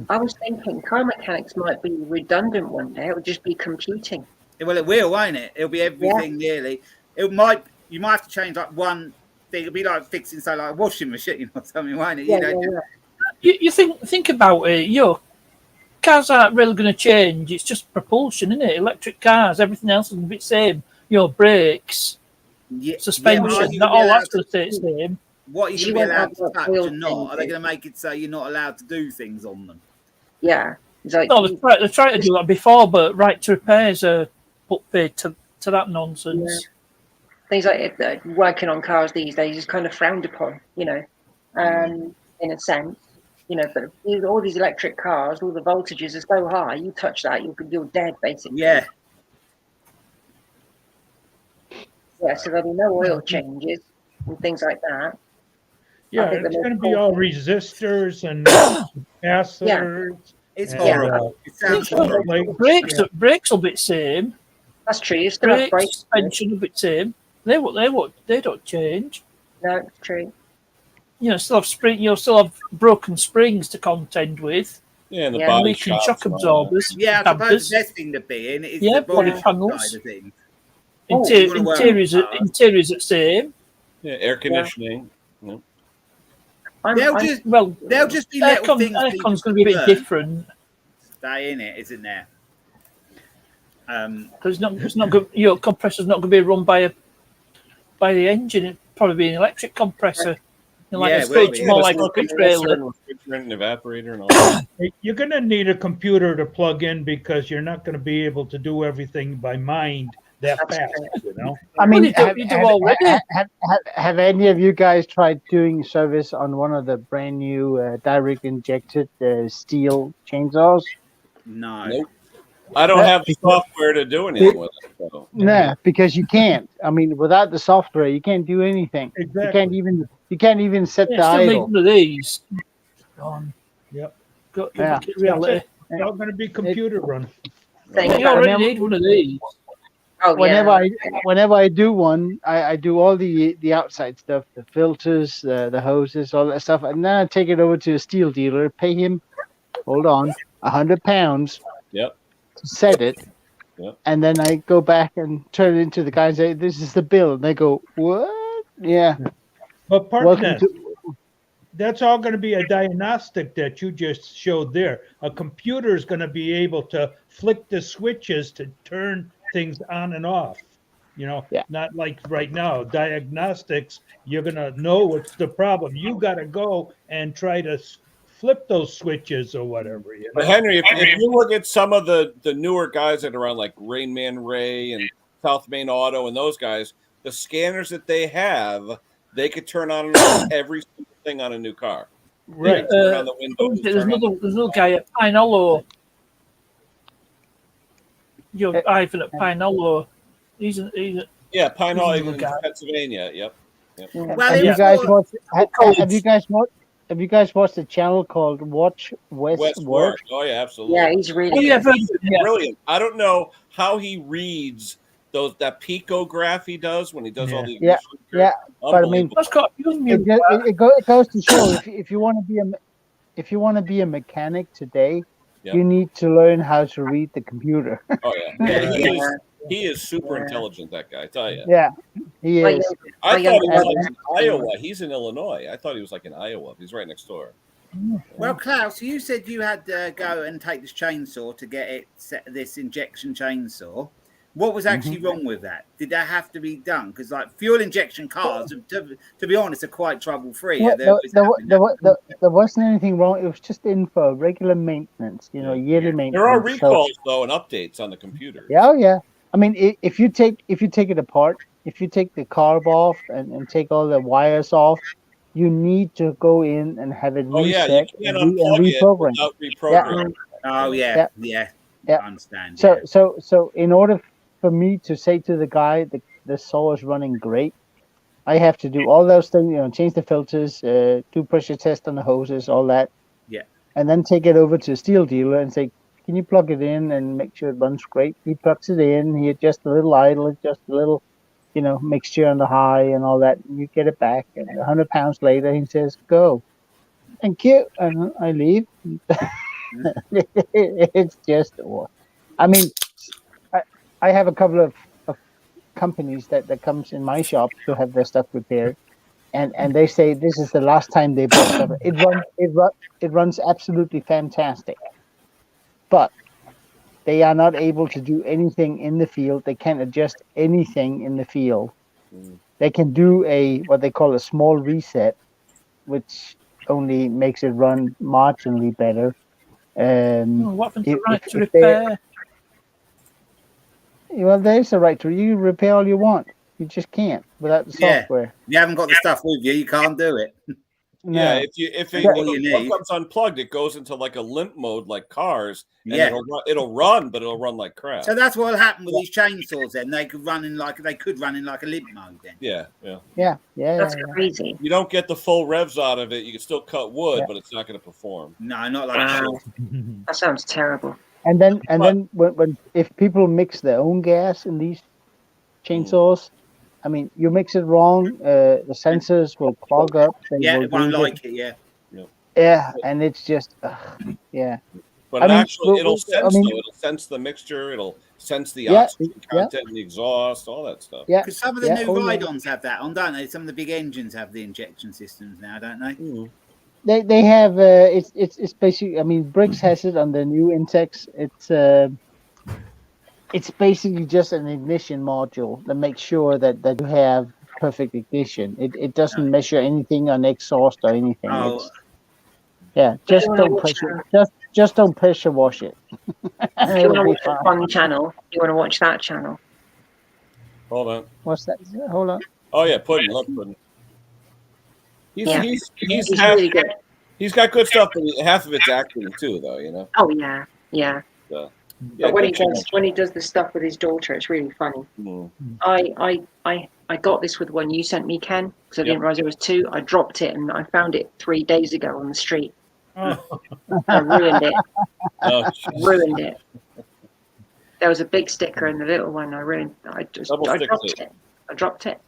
I was thinking car mechanics might be redundant one day. It would just be computing.
Well, it will, won't it? It'll be everything nearly. You might have to change like one thing. It'll be like fixing like a washing machine or something, won't it?
Yeah,
You know,
yeah, yeah.
You think about it. Cars aren't really going to change. It's just propulsion, isn't it? Electric cars. Everything else is going to be the same. Brakes,
yeah,
suspension.
but are you
Not
gonna be
all
allowed
that's going to stay the same.
what are you
She
going to be
won't
allowed
have
to touch
wheels
and not? Are they
changes.
going to make it so you're not allowed to do things on them?
Yeah. It's like,
No, they're trying to do that before, but right to repairs are put paid to that nonsense.
things like working on cars these days is kind of frowned upon, in a sense. But all these electric cars, all the voltages are so high, you touch that, you're dead, basically.
Yeah.
Yeah, so there'll be no oil changes and things like that.
Yeah,
think the
it's
most
going to be all resistors and capacitors.
It's
and,
horrible. It sounds horrible.
Brakes will be the same.
That's true. You still have
Brakes,
brakes.
suspension will be the same. They don't change.
No, it's true.
Still have you'll still have broken springs to contend with.
Yeah, and the
Yeah,
body
Leaking
shops
shock
and all
absorbers.
Yeah, I suppose
dampers,
the best thing to be in is
Yeah,
the body
body panels.
side of things.
Oh,
you wanna work on
Interiors are
cars.
the same.
that. Yeah, air conditioning. Yeah.
They'll just be little things.
Aircon's going to be a bit
learn.
different.
Stay in it, isn't there?
Because it's not good. Your compressor's not going to be run by the engine. It'd probably be an electric compressor.
Yeah,
it's
it will
pretty
be.
more
Yeah,
like
but
a
still
trailer.
refrigerant and evaporator and all that.
You're going to need a computer to plug in because you're not going to be able to do everything by mind that
That's
fast,
true.
I mean,
you do already.
have any of you guys tried doing service on one of the brand new direct injected steel chainsaws?
No.
Nope. I don't have the software to do anything with it. So.
No, because you can't. I mean, without the software, you can't do anything.
Exactly.
You can't even set the
Still need
idle.
one of these.
Yep.
Got
Yeah.
reality.
It's all going to be computer run.
Thing
You
about-
already need one of these.
Oh,
Whenever I do one, I do all the outside stuff, the filters, the hoses, all that stuff, and then I take it over to a steel dealer, pay him, hold on, £100
Yep.
to set it,
Yep.
and then I go back and turn it into the guy and say, "This is the bill," and they go, "What?" Yeah.
But part of
Welcome
that,
to.
that's all going to be a diagnostic that you just showed there. A computer is going to be able to flick the switches to turn things on and off.
Yeah.
Not like right now. Diagnostics, you're going to know what's the problem. You got to go and try to flip those switches or whatever.
But Henry, if you look at some of the newer guys that are around, like Rain Man Ray and South Main Auto and those guys, the scanners that they have, they could turn on and off every single thing on a new car.
Right.
Turn on the windows.
There's another guy at Pine Hollow. Ivan at Pine Hollow. He's a
Yeah, Pine Hollow
He's a
in
guy.
Pennsylvania. Yep.
Well,
Have
it
you
was
guys
more-
watched? Have you guys watched a channel called Watch West
West
Work?
Work. Oh yeah, absolutely.
Yeah, he's really
yeah,
good.
Brilliant. I don't know how he reads that picograph he does when he does all the
Yeah, yeah, but I mean,
Unbelievable.
that's got
It goes to show if you want to be a mechanic today,
Yep.
you need to learn how to read the computer.
Oh yeah.
Yeah.
He is super
Yeah.
intelligent, that guy. I tell you.
Yeah, he
Like,
is.
I
yeah,
thought he was
yeah.
like in Iowa. He's in Illinois. I thought he was like in Iowa. He's right next door.
Well, Klaus, you said you had to go and take this chainsaw to get it set, this injection chainsaw. What was actually wrong with that? Did that have to be done? Because like fuel injection cars, to be honest, are quite trouble free.
Well, there wasn't anything wrong. It was just in for regular maintenance, yearly maintenance.
There are recalls though and updates on the computers.
Yeah, yeah. I mean, if you take it apart, if you take the carb off and take all the wires off, you need to go in and have it reset
you can't
and
unplug it
reprogram.
without reprogramming.
Oh
Yeah.
I understand.
So in order for me to say to the guy that the saw is running great, I have to do all those things, change the filters, do pressure test on the hoses, all that.
Yeah.
And then take it over to a steel dealer and say, can you plug it in and make sure it runs great? He plugs it in, he adjusts a little idle, adjusts a little, mixture on the high and all that. And you get it back. And 100 pounds later, he says, go. Thank you. And I leave. It's just, I mean, I have a couple of companies that comes in my shop to have their stuff repaired. And they say this is the last time they bought stuff. It runs absolutely fantastic. But they are not able to do anything in the field. They can't adjust anything in the field. They can do what they call a small reset, which only makes it run marginally better.
What happens to the right to repair?
Well, there's a right to. You repair all you want. You just can't without the software.
You haven't got the stuff with you. You can't do it.
No.
Yeah, if the plug comes unplugged, it goes into like a limp mode, like cars. And it'll run, but it'll run like crap.
So that's what'll happen with these chainsaws. Then they could run in like a limp mode. Then.
Yeah.
That's crazy.
You don't get the full revs out of it. You can still cut wood, but it's not going to perform.
No, not like
that sounds terrible.
And then when if people mix their own gas in these chainsaws, I mean, you mix it wrong, the sensors will clog up.
It won't like it.
Yeah, and it's just, yeah.
But actually, it'll sense though. It'll sense the mixture. It'll sense the oxygen content in the exhaust, all that stuff.
Yeah,
because some of the new ride-ons have that on, don't they? Some of the big engines have the injection systems now, don't they?
They have it's basically. I mean, Briggs has it on the new Intex. It's basically just an ignition module that makes sure that you have perfect ignition. It doesn't measure anything on exhaust or anything. Just don't pressure. Just don't pressure wash it.
If you want to watch one channel, you want to watch that channel.
Hold on.
What's that? Hold on.
Oh yeah, Puddin. Love Puddin. He's
really good.
He's got good stuff, but half of it's acting too, though.
Oh yeah. But when he does the stuff with his daughter, it's really funny. I got this with one you sent me, Ken, because I didn't realize it was 2. I dropped it and I found it 3 days ago on the street. I ruined it. Ruined it. There was a big sticker and the little one. I dropped it.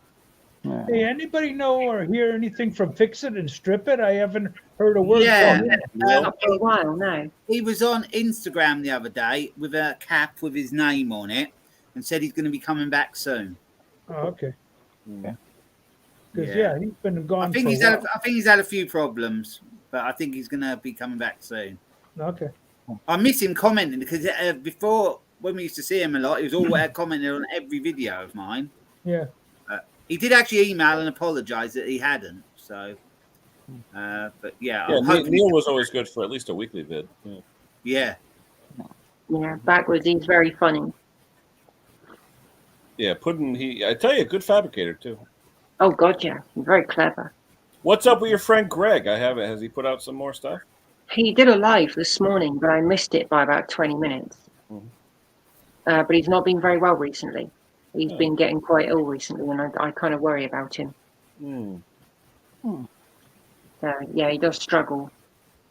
Hey, anybody know or hear anything from Fix It and Strip It? I haven't heard a word from him.
Not for a while, no.
He was on Instagram the other day with a cap with his name on it and said he's going to be coming back soon.
Oh, okay. Because he's been gone.
I think he's had a few problems, but I think he's going to be coming back soon.
Okay.
I miss him commenting because before, when we used to see him a lot, he was always commenting on every video of mine.
Yeah.
He did actually email and apologise that he hadn't. So, but
Neil was always good for at least a weekly vid.
Yeah.
Backwards, he's very funny.
Yeah, Puddin. I tell you, good fabricator too.
Oh God, yeah, very clever.
What's up with your friend Greg? Has he put out some more stuff?
He did a live this morning, but I missed it by about 20 minutes. But he's not been very well recently. He's been getting quite ill recently, and I kind of worry about him. He does struggle,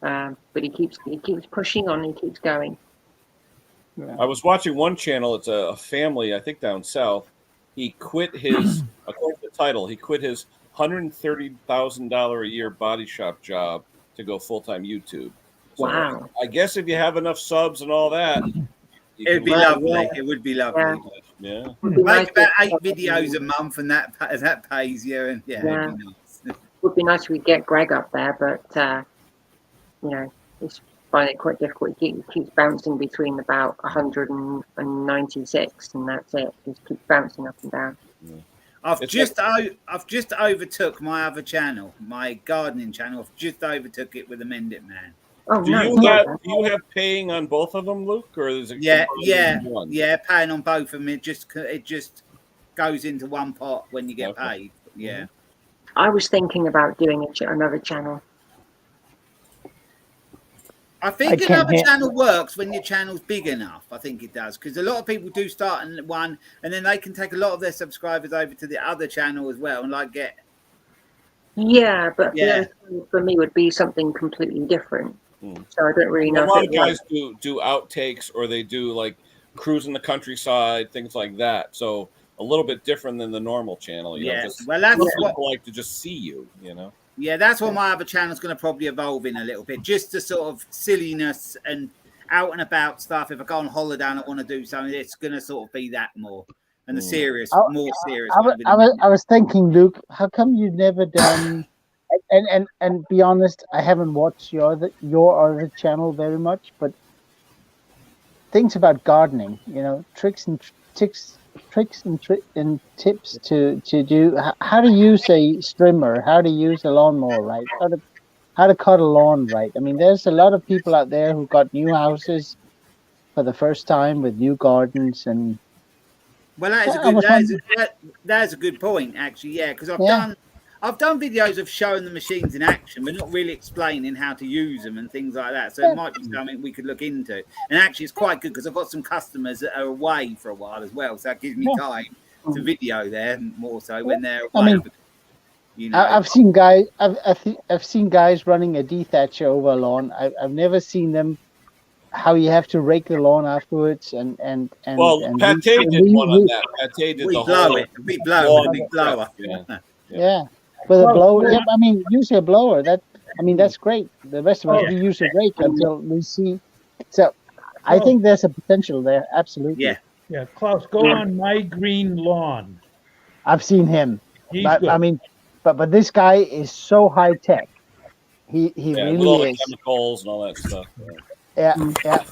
but he keeps pushing on. He keeps going.
I was watching one channel. It's a family, I think, down south. He quit his, according to the title, he quit his $130,000 a year body shop job to go full-time YouTube. So
wow!
I guess if you have enough subs and all that,
it'd be lovely. It would be lovely.
Yeah.
Make about 8 videos a month, and that pays you. And it'd be nice.
Would be nice if we get Greg up there, but find it quite difficult. It keeps bouncing between about 196, and that's it. Just keeps bouncing up and down.
I've
It's
just overtook my other channel, my gardening channel. I've just overtook it with Amend It Man.
Oh,
Do
nice.
you have paying on both of them, Luke, or is it
Yeah,
combined
yeah,
into one?
yeah. Paying on both of them, it just goes into one pot when you get
Okay.
paid. Yeah.
I was thinking about doing another channel.
I think
can't
another
hear-
channel works when your channel's big enough. I think it does, because a lot of people do start in one, and then they can take a lot of their subscribers over to the other channel as well, and like get.
Yeah, but the
Yeah.
other channel for me would be something completely different. So I don't really
A
know.
lot
if
of guys do outtakes, or they do like cruising the countryside, things like that. So a little bit different than the normal channel. You know,
Yeah.
just
Well, that's
some
what.
people like to just see you. You know.
Yeah, that's what my other channel's going to probably evolve in a little bit, just to sort of silliness and out and about stuff. If I go on holiday and I want to do something, it's going to sort of be that more, and the serious, more serious.
I was thinking, Luke, how come you've never done? And be honest, I haven't watched your other channel very much, but things about gardening, tricks and tips to do how to use a strimmer, how to use a lawnmower right, how to cut a lawn right. I mean, there's a lot of people out there who got new houses for the first time with new gardens, and
well, that is a
I
good.
was wondering,
That is a good point, actually. Yeah, because
yeah.
I've done videos of showing the machines in action, but not really explaining how to use them and things like that. So
Yeah.
it might be something we could look into. And actually, it's quite good because I've got some customers that are away for a while as well, so that gives me
Yeah.
time to video there more so when they're away.
I mean,
you know,
I've seen guys. I've seen guys running a dethatcher over a lawn. I've never seen them how you have to rake the lawn afterwards and
Well, Pate did one on that. Pate did
we
the
blow
whole
it. We blow
lawn
with a big blower.
Yeah.
Yeah, with a
Well,
blower. Yeah, I mean, use a blower. That's great. The rest of us
Oh.
we use a rake until we see. So, I think there's a potential there. Absolutely.
Yeah.
Yeah, Klaus, go on My Green Lawn.
I've seen him.
He's
But
good.
I mean, but this guy is so high tech. He
With all
really
the
is.
chemicals and all that stuff.
Yeah, yeah.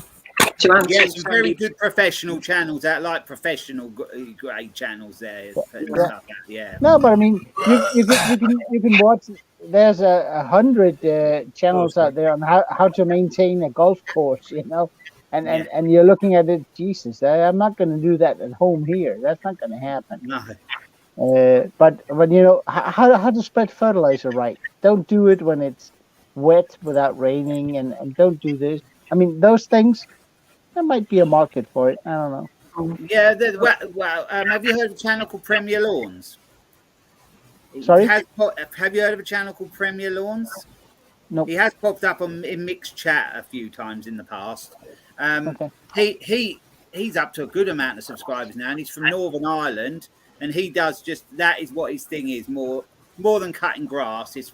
To answer
Yeah, some very
Sandy-
good professional channels out, like professional grade channels there. And
Yeah.
stuff. Yeah.
No, but I mean, you can watch. There's 100 channels out there on how to maintain a golf course, and you're looking at it. Jesus, I'm not going to do that at home here. That's not going to happen.
No.
But how to spread fertilizer right. Don't do it when it's wet without raining, and don't do this. I mean, those things. There might be a market for it. I don't know.
Yeah. Have you heard of a channel called Premier Lawns?
Sorry?
Have you heard of a channel called Premier Lawns?
Nope.
He has popped up in mixed chat a few times in the past.
Okay.
He's up to a good amount of subscribers now, and he's from Northern Ireland, and he does that is what his thing is, more than cutting grass. It's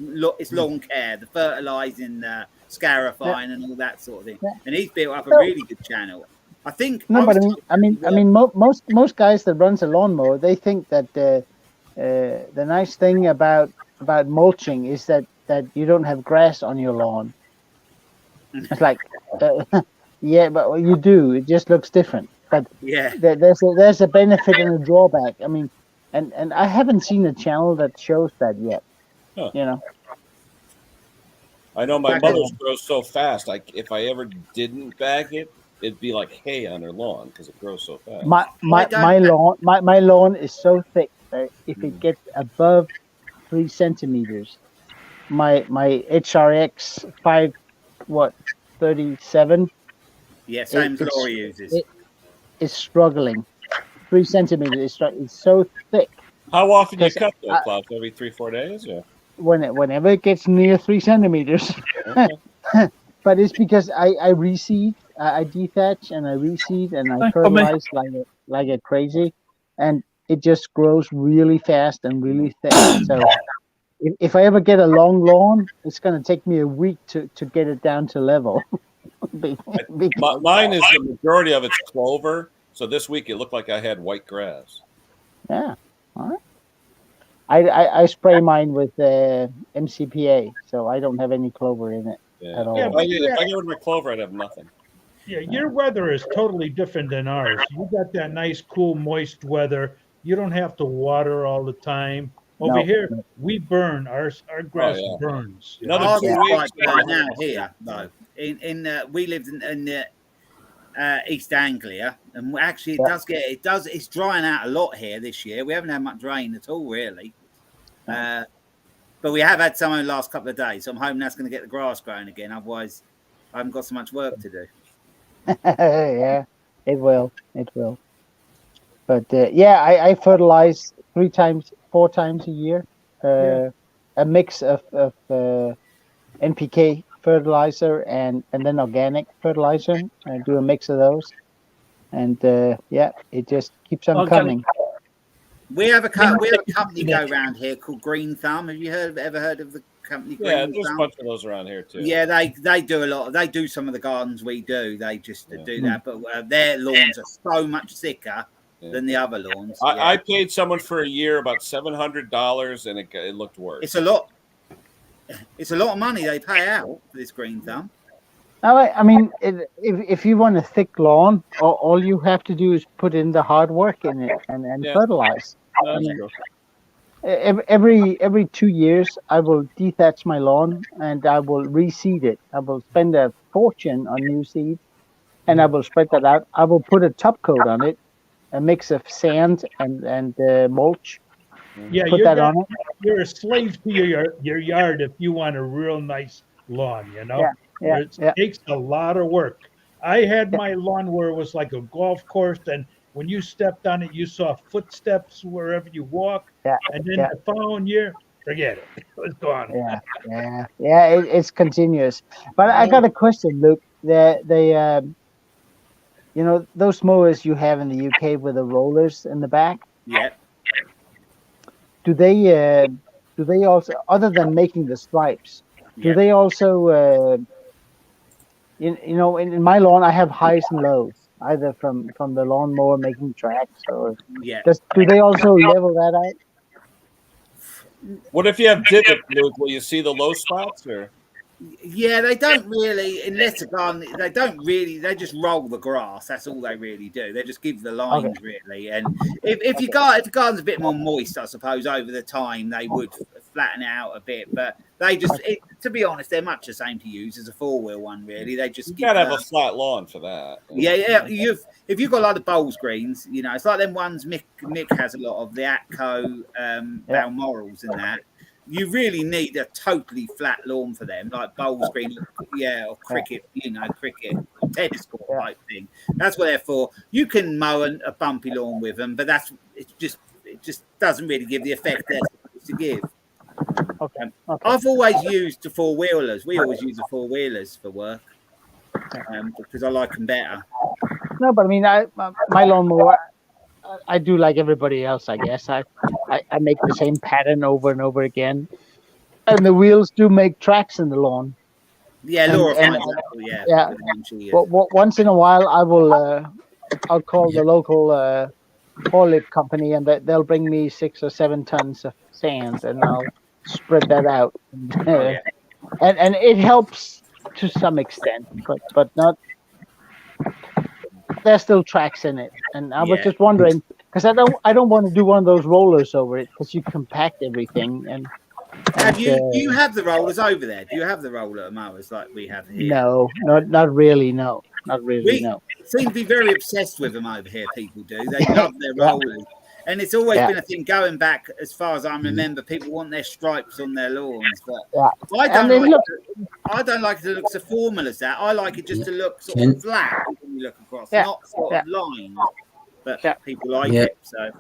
lawn care, the fertilizing, scarifying, and all that sort of thing.
Yeah.
And he's built up a really good channel. I think.
No, but I mean, most guys that runs a lawnmower, they think that the nice thing about mulching is that you don't have grass on your lawn. It's like, yeah, but you do. It just looks different. But
yeah,
there's a benefit and a drawback. I mean, and I haven't seen a channel that shows that yet.
Huh. I know my mother's grows so fast. If I ever didn't bag it, it'd be like hay on her lawn because it grows so fast.
My lawn is so thick that if it gets above 3 centimeters, my HRX 37.
Yeah, same as Laurie uses.
It's struggling. 3 centimeters. It's so thick.
How often do you cut though, Klaus? Every 3-4 days, or
whenever it gets near 3 centimeters.
okay.
But it's because I reseed, I dethatch and I reseed and I fertilize like crazy, and it just grows really fast and really thick. So if I ever get a long lawn, it's going to take me a week to get it down to level.
Mine is the majority of it's clover. So this week it looked like I had white grass.
Yeah, all right. I spray mine with MCPA, so I don't have any clover in it.
Yeah.
at all.
Yeah,
If
but
I get rid of my clover, I'd have nothing.
Yeah, your weather is totally different than ours. You got that nice, cool, moist weather. You don't have to water all the time. Over
No,
here,
no.
we burn. Our grass
yeah.
burns. You
Another
know?
Ours
2
is
weeks.
quite burnt out here, though. We lived in East Anglia, and actually
Yeah.
it's drying out a lot here this year. We haven't had much rain at all, really. But we have had some in the last couple of days, so I'm hoping that's going to get the grass growing again. Otherwise, I haven't got so much work to do.
Yeah, it will. It will. But yeah, I fertilize 3 times, 4 times a year. A mix of NPK fertilizer and then organic fertilizer. I do a mix of those, and yeah, it just keeps on
Organic.
coming.
We have a company go around here called Green Thumb. Have you ever heard of the company Green
Yeah,
Thumb?
there's a bunch of those around here too.
Yeah, they do a lot. They do some of the gardens we do. They just do that, but their lawns are so much thicker than the other lawns.
I paid someone for a year about $700, and it looked worse.
It's a lot. It's a lot of money they pay out for this Green Thumb.
I mean, if you want a thick lawn, all you have to do is put in the hard work in it and fertilize.
No, that's true.
Every 2 years, I will dethatch my lawn and I will reseed it. I will spend a fortune on new seed, and I will spread that out. I will put a top coat on it, a mix of sand and mulch.
Yeah,
Put that on it.
You're a slave to your yard if you want a real nice lawn. You know, it takes a lot of work. I had my lawn where it was like a golf course, and when you stepped on it, you saw footsteps wherever you walk. And then the following year, forget it. It was gone.
It's continuous. But I got a question, Luke. You know, those mowers you have in the UK with the rollers in the back.
Yeah.
Do they also, other than making the stripes, do they also you know, in my lawn I have highs and lows, either from the lawnmower making tracks, or do they also level that out?
What if you have divots, Luke? Will you see the low spots, or?
Yeah, they don't really, unless a garden, they don't really, they just roll the grass. That's all they really do. They just give the lines, really. And if the garden's a bit more moist, I suppose, over the time, they would flatten it out a bit. But they just, to be honest, they're much the same to use as a 4-wheel one, really. They just
You gotta have a flat lawn for that.
Yeah. If you've got a lot of bowls greens, you know, it's like them ones Mick has a lot of, the Atco Balmorals and that. You really need a totally flat lawn for them, like bowls green, or cricket, tennis court type thing. That's what they're for. You can mow a bumpy lawn with them, but it just doesn't really give the effect they're supposed to give. I've always used the 4-wheelers. We always use the 4-wheelers for work because I like them better.
No, but I mean, my lawnmower, I do like everybody else, I guess. I make the same pattern over and over again, and the wheels do make tracks in the lawn.
Yeah, Laura finds that.
Well, once in a while, I'll call the local haulage company, and they'll bring me 6 or 7 tons of sand, and I'll spread that out. And it helps to some extent, but not. There's still tracks in it, and I was just wondering, because I don't want to do one of those rollers over it, because you compact everything. And
do you have the rollers over there? Do you have the roller mowers like we have here?
No, not really. No, not really.
We
no.
seem to be very obsessed with them over here. People do. They love their rollers, and it's always been a thing going back as far as I remember. People want their stripes on their lawns, but I don't like it to look so formal as that. I like it just to look sort of flat when you look across, not sort of lined. But people like it, so.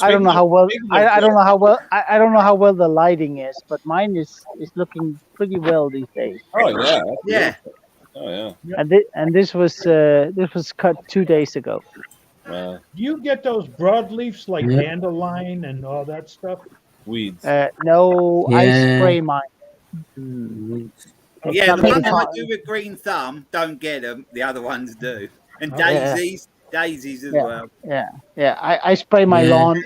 I don't know how well. I don't know how well. I don't know how well the lighting is, but mine is looking pretty well these days.
Oh yeah.
Yeah.
Oh yeah.
And this was cut 2 days ago.
Do you get those broadleafs like dandelion and all that stuff?
Weeds.
No, I spray mine.
Yeah, the ones I do with Green Thumb don't get them. The other ones do, and daisies as well.
Yeah. I spray my lawn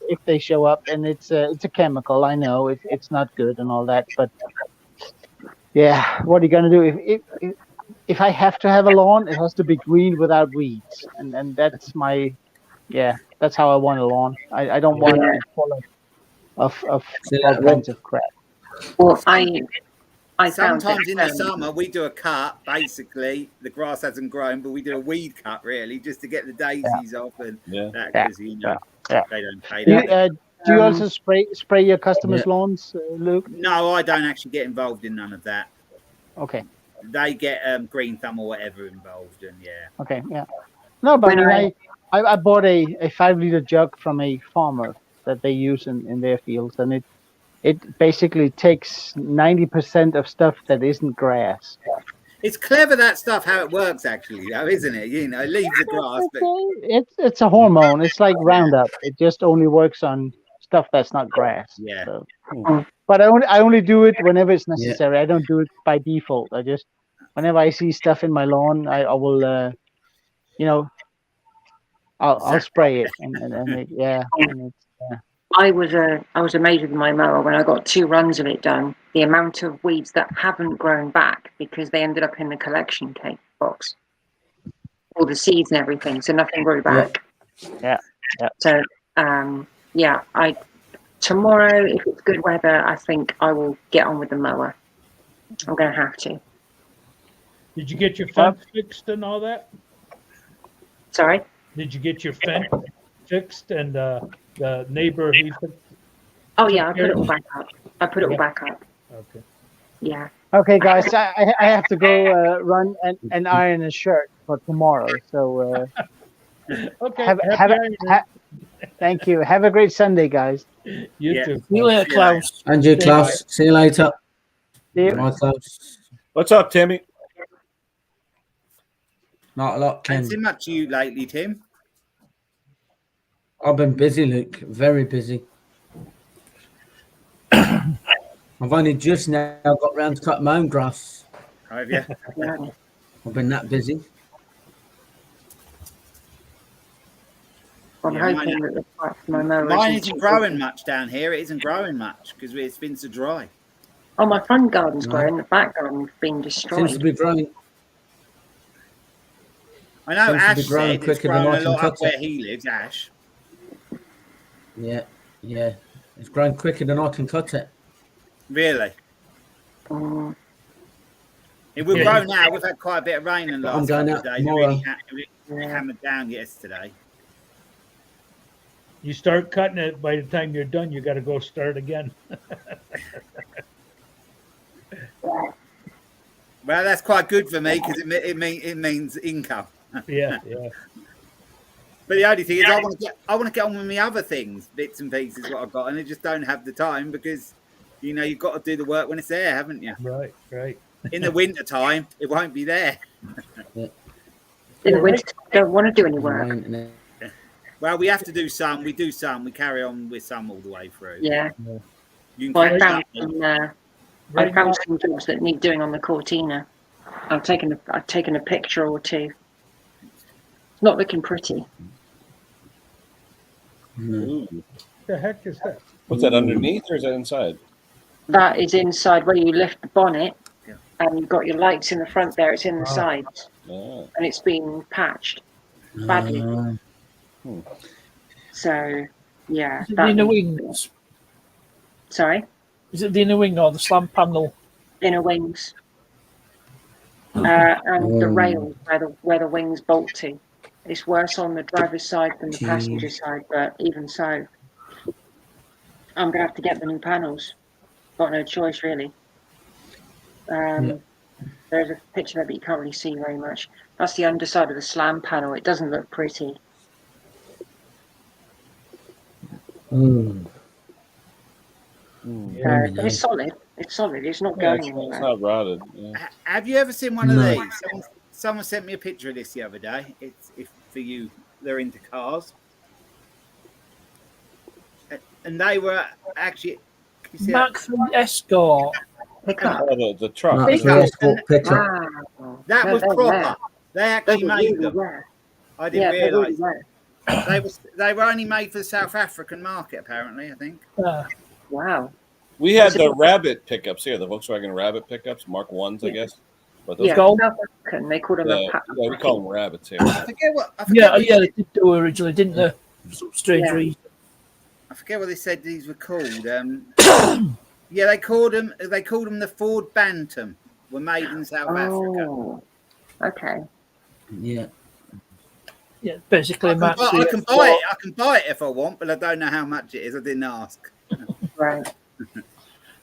if they show up, and it's a chemical. I know it's not good and all that, but yeah, what are you gonna do if I have to have a lawn? It has to be green without weeds, and that's that's how I want a lawn. I don't want it full of
See
all
that, Rob?
kinds of crap.
Well, I found
Sometimes in the
that,
summer we do a cut. Basically, the grass hasn't grown, but we do a weed cut really, just to get the daisies off and that because you know they don't pay
Do
that.
do you also spray your customers'
Yeah.
lawns, Luke?
No, I don't actually get involved in none of that.
Okay.
They get green thumb or whatever involved, and yeah.
Okay. Yeah. No, but
When
I bought a 5-liter jug from a farmer that they use in their fields, and it basically takes 90% of stuff that isn't grass.
It's clever that stuff how it works actually, though, isn't it? You know, it leaves the grass, but
It's a hormone. It's like Roundup. It just only works on stuff that's not grass.
yeah.
So. But I only do it whenever it's
Yeah.
necessary. I don't do it by default. I just whenever I see stuff in my lawn, I will I'll spray it and it, and it's,
I was amazed with my mower when I got 2 runs of it done. The amount of weeds that haven't grown back because they ended up in the collection cake box, all the seeds and everything, so nothing grew back.
Yeah.
So tomorrow, if it's good weather, I think I will get on with the mower. I'm going to have to.
Did you get your fence fixed and all that?
Sorry.
Did you get your fence fixed and the neighbor?
Oh yeah, I put it all back up.
Okay.
Yeah.
okay, guys. I have to go run and iron a shirt for tomorrow. So
Okay.
thank you. Have a great Sunday, guys.
You
Yeah.
too.
See you later, Klaus.
And you, Klaus. See you later.
See you.
Bye, Klaus.
What's up, Timmy?
Not a lot, Ken.
Haven't seen much of you lately, Tim.
I've been busy, Luke. Very busy. I've only just now got round to cut my own grass.
Have you?
I've been that busy.
I'm
Yeah,
hoping that the part of my mower
Mine
isn't
isn't
too
growing
big.
much down here. It isn't growing much because it's been so dry.
Oh, my front garden's
No.
growing. The back garden's been
Seems to
destroyed.
be growing.
I know
Seems to
Ash
be growing
said it's
quicker than
growing
I
a
can
lot up
cut
where
it.
he lives, Ash.
Yeah. It's growing quicker than I can cut it.
Really?
Mm.
It will
Yeah.
grow now. We've had quite a bit of rain in the
But I'm
last
going
couple of
out
days. It
tomorrow.
really hammered down yesterday.
You start cutting it. By the time you're done, you got to go start again.
Well, that's quite good for me because it means income.
Yeah.
But the only thing is, I want to get on with my other things, bits and pieces, what I've got, and I just don't have the time because, you know, you've got to do the work when it's there, haven't you?
Right.
In the winter time, it won't be there.
In the winter, don't want to do any work.
Rain,
Well, we have to do some. We do some. We carry on with some all the way through.
Yeah.
You can
Well, I
catch
found
up.
I found some jobs that need doing on the Cortina. I've taken a picture or two. It's not looking pretty.
Ooh.
The heck is that?
What's that underneath or is that inside?
That is inside where you lift the bonnet,
Yeah.
and you've got your lights in the front there. It's in the
Oh.
sides,
Oh.
and it's been patched badly. So, yeah.
Is it the inner wings?
Sorry,
Is it the inner wing or the slam panel?
inner wings, and the rail where the wings bolt to. It's worse on the driver's side than the passenger side, but even so, I'm gonna have to get the new panels. Got no choice really. There's a picture there, but you can't really see very much. That's the underside of the slam panel. It doesn't look pretty. But it's solid. It's solid. It's not
Yeah,
going
it's
anywhere.
not rotted. Yeah.
Have you ever seen one of
No.
these? Someone sent me a picture of this the other day. It's if for you, they're into cars, and they were actually. Can you see that?
Mark 3 Escort.
Pickup.
Oh, the truck.
That's
Pickup.
an escort pickup.
Wow.
That
No,
was
they're
proper.
rare.
They actually
They're
made
really
them.
rare.
I
Yeah,
didn't
they're really
realise.
rare.
They were only made for the South African market, apparently. I think.
Wow.
We had the Rabbit pickups here, the Volkswagen Rabbit pickups, Mark Ones, I guess. But those
South African. They called them
yeah, we call them Rabbits here.
I forget what
They did do originally, didn't they? For some strange reason.
I forget what they said these were called. Yeah, they called them the Ford Bantam. Were made in South Africa.
Okay.
Yeah.
Yeah, basically
I can buy it if I want, but I don't know how much it is. I didn't ask.
Right.
I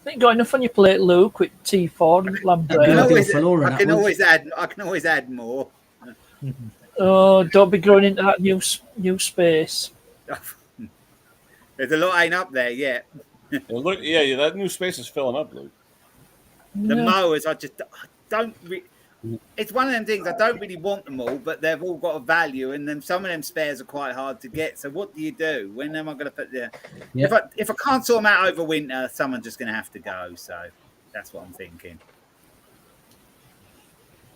think got enough on your plate, Luke, with T4 and Lambert.
I can always add more.
Oh, don't be growing into that new space.
There's a lot ain't up there yet.
Look, yeah, that new space is filling up, Luke.
The mowers, I don't. It's one of them things. I don't really want them all, but they've all got a value, and then some of them spares are quite hard to get. So what do you do? When am I going to put the? Yeah. If I can't sort them out over winter, someone's just going to have to go. So that's what I'm thinking.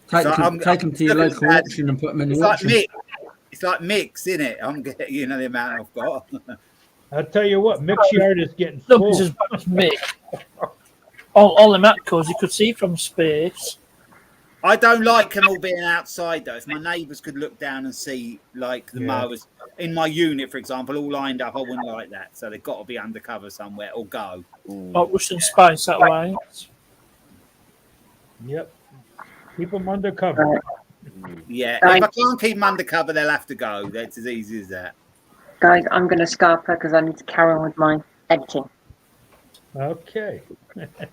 Take them to your local auction and put them in the auction.
It's like mix, isn't it? I'm getting, the amount I've got.
I'll tell you what, Mick's yard is getting full.
Look, this is Mick. All the Matcos you could see from space.
I don't like them all being outside though. If my neighbours could look down and see like the mowers in my unit, for example, all lined up, I wouldn't like that. So they've got to be undercover somewhere or go.
Or Russian spy satellites.
Yep. Keep them undercover.
Yeah. If I can't keep them undercover, they'll have to go. That's as easy as that.
Guys, I'm going to scarper because I need to carry on with my editing.
Okay.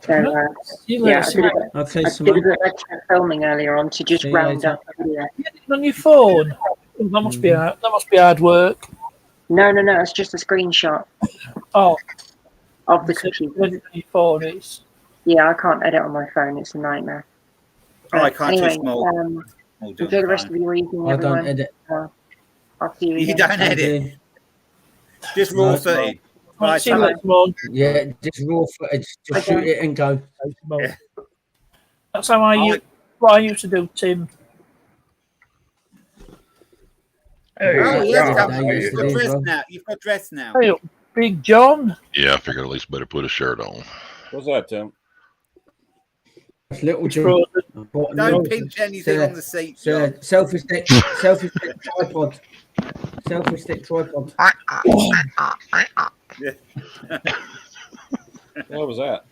So, I did a bit of extra filming earlier on to just round up the video.
On your phone? That must be hard work.
No, it's just a screenshot.
Oh.
Of the computer.
On your phone, it's...
Yeah, I can't edit on my phone. It's a nightmare.
I can't too small.
Enjoy the rest of your evening, everyone.
I don't edit.
I'll see you
again. You don't edit? Just raw footage.
Yeah, just raw footage. Just shoot it and go.
That's how I used to do, Tim.
You've got dressed now.
Hey, Big John.
Yeah, I figured at least better put a shirt on.
What's that, Tim?
Little John.
Don't pinch anything on the seat.
Selfie stick tripod. Selfie stick tripod.
What was that?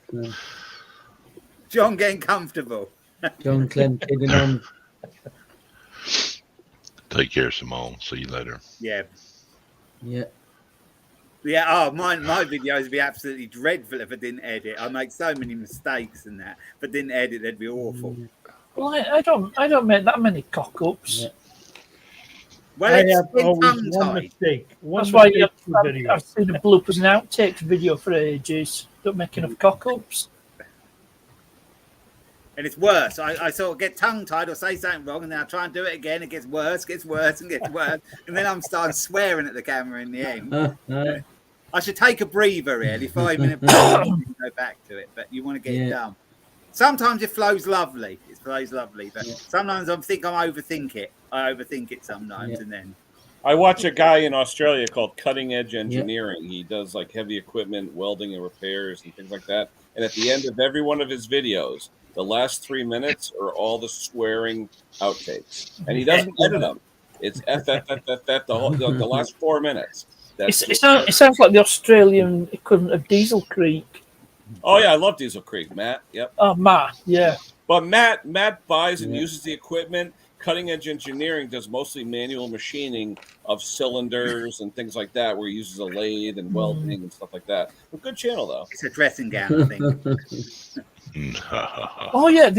John getting comfortable.
John Clem kidding on.
Take care, Simone. See you later.
Yeah.
Yeah.
Oh, my videos would be absolutely dreadful if I didn't edit. I make so many mistakes in that. If I didn't edit, they'd be awful.
Well, I don't make that many cock-ups.
Yeah.
Well,
I have always one mistake.
That's why I've seen a bloopers and outtakes video for ages. Don't make enough cock-ups.
And it's worse. I sort of get tongue-tied or say something wrong, and then I try and do it again. It gets worse, and gets worse. And then I'm starting swearing at the camera in the end. I should take a breather, really. 5 minutes, go back to it. But you want to get it done. Sometimes it flows lovely. But sometimes I think I overthink it sometimes, and then.
I watch a guy in Australia called Cutting Edge Engineering. He does like heavy equipment, welding and repairs and things like that. And at the end of every one of his videos, the last 3 minutes are all the swearing outtakes, and he doesn't edit them. It's the last 4 minutes.
It sounds like the Australian equivalent of Diesel Creek.
Oh yeah, I love Diesel Creek, Matt. Yep.
Oh, Matt, yeah.
But Matt buys and uses the equipment. Cutting Edge Engineering does mostly manual machining of cylinders and things like that, where he uses a lathe and welding and stuff like that. A good channel though.
It's a dressing gown, I think.
Oh yeah,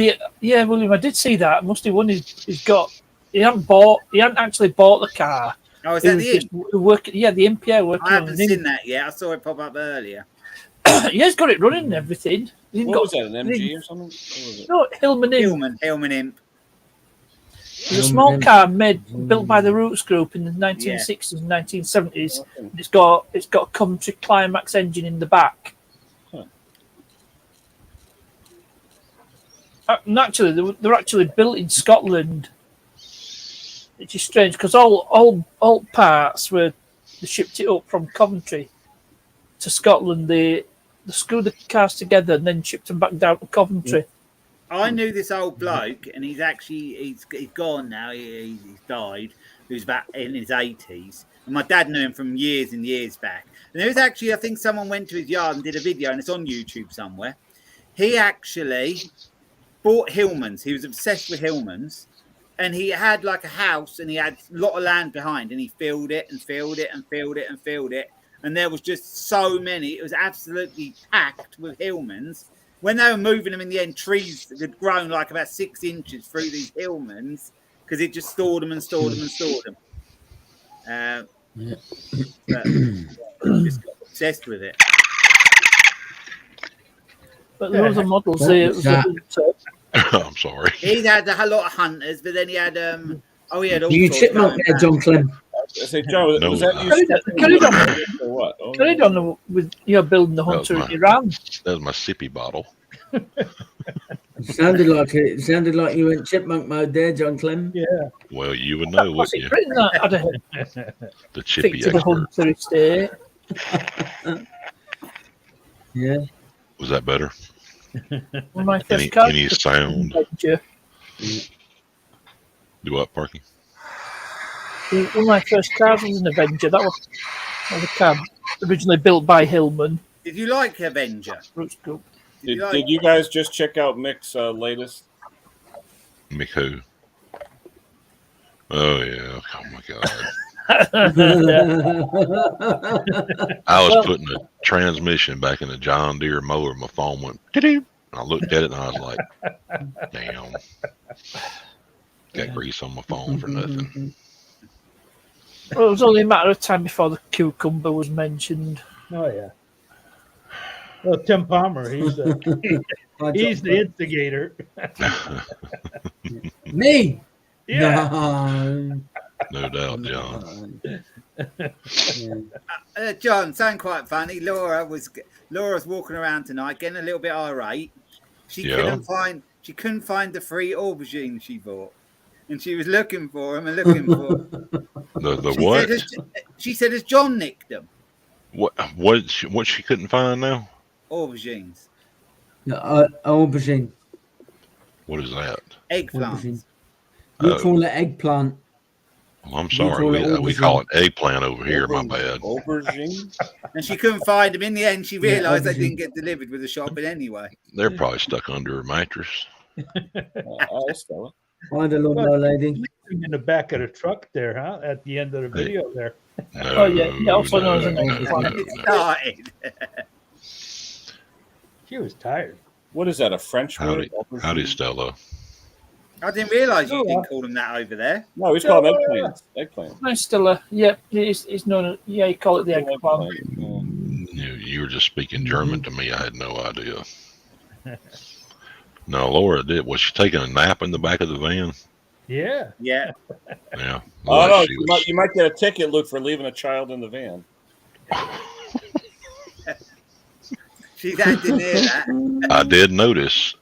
William, I did see that. Must be one he's got. He hadn't actually bought the car.
Oh, is that the
MPA working.
I haven't seen that yet. I saw it pop up earlier.
Yeah, he's got it running and everything.
What was that, an MG or something? What was it?
No, Hillman Imp.
Hillman Imp.
It's a small car built by the Roots Group in the 1960s and 1970s. Okay. It's got a Country Climax engine in the back. Huh. And actually, they're actually built in Scotland. which is strange because all parts they shipped it up from Coventry to Scotland. They screwed the cars together and then shipped them back down to Coventry.
I knew this old bloke, and he's gone now. He's died. He was about in his 80s, and my dad knew him from years and years back. And there was actually, I think, someone went to his yard and did a video, and it's on YouTube somewhere. He actually bought Hillmans. He was obsessed with Hillmans, and he had like a house, and he had a lot of land behind, and he filled it and filled it and filled it and filled it, and there was just so many. It was absolutely packed with Hillmans. When they were moving them in the end, trees had grown like about 6 inches through these Hillmans because it just stored them and stored them and stored them. But just got obsessed with it.
But the other models there, it was
I'm sorry.
He had a lot of hunters, but then he had he had all
You
sorts
chipmunk there, John Clem.
I say, Joe,
No,
was that
Carried
or what? Oh,
carried on with building the Hunter in Iran.
That was my sippy bottle.
It sounded like it. It sounded like you went chipmunk mode there, John Clem.
Yeah.
Well, you would know,
What's
wouldn't
it
you?
written that? I don't know.
The chippy
Think to the
expert.
Hunter estate.
Yeah.
Was that better?
One of my first cars
Any
was
sound?
Avenger.
Do what, Parky?
One of my first cars was an Avenger. That was a cab originally built by Hillman.
Did you like Avenger?
Roots Group.
Did you guys just check out Mick's latest?
Mick who? Oh, yeah. Oh, my God. I was putting a transmission back in the John Deere mower. My phone went, and I looked at it and I was like, damn. Got grease on my phone for nothing.
Well, it was only a matter of time before the cucumber was mentioned.
Oh yeah. Well, Tim Palmer, he's the instigator.
Me?
Yeah.
No.
No doubt, John.
John, something quite funny. Laura's walking around tonight, getting a little bit irate. She couldn't find the 3 aubergines she bought, and she was looking for them and looking for them.
The what?
She said, "Has John nicked them?"
What she couldn't find now?
Aubergines.
Aubergine.
What is that?
Eggplants.
You call it eggplant.
Well, I'm sorry. We call it eggplant over here. My bad.
Aubergine?
And she couldn't find them. In the end, she realised they didn't get delivered with the shopping anyway.
They're probably stuck under her mattress.
Find a little lady.
In the back of the truck there, huh? At the end of the video there.
No,
also known as an eggplant.
It started.
She was tired.
What is that, a French word?
Howdy, Stella.
I didn't realise you didn't call them that over there.
No, we call them eggplants. Eggplant.
No, Stella. Yep, it's known. Yeah, you call it the eggplant.
You were just speaking German to me. I had no idea. No, Laura did. Was she taking a nap in the back of the van?
Yeah.
Yeah.
Yeah.
Oh, no, you might get a ticket, Luke, for leaving a child in the van.
She's had to hear that.
I did notice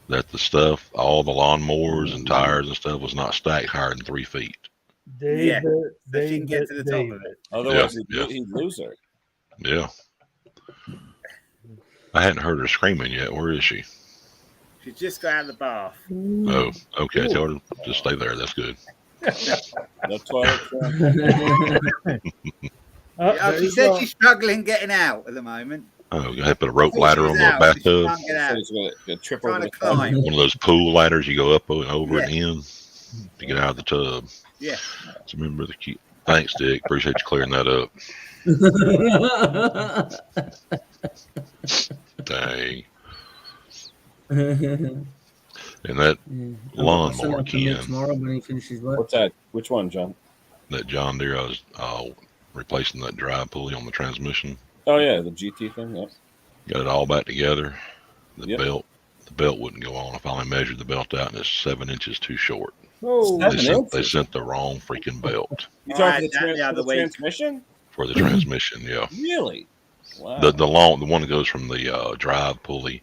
that the stuff, all the lawnmowers and tires and stuff, was not stacked higher than 3 feet.
They
can get to the top of it.
Otherwise, he'd lose her.
Yeah. I hadn't heard her screaming yet. Where is she?
She just got out of the bath.
Oh, okay. Tell her to just stay there. That's good.
No toilet.
She said she's struggling getting out at the moment.
Oh, I have to put a rope ladder on the bathtub.
Trip
Trying
over
to climb.
One of those pool ladders you go up and over and in to get out of the tub.
Yeah.
So remember the key. Thanks, Dick. Appreciate you clearing that up. Dang. And that lawnmower, Ken.
Tomorrow when he finishes work.
What's that? Which one, John?
That John Deere, I was replacing that drive pulley on the transmission.
Oh, yeah, the GT thing. Yep.
Got it all back together. The
Yep.
belt wouldn't go on. I finally measured the belt out, and it's 7 inches too short.
Oh,
They sent the wrong freaking belt
You talking
Right,
for the transmission?
for the transmission. Yeah,
Really? Wow.
the one that goes from the drive pulley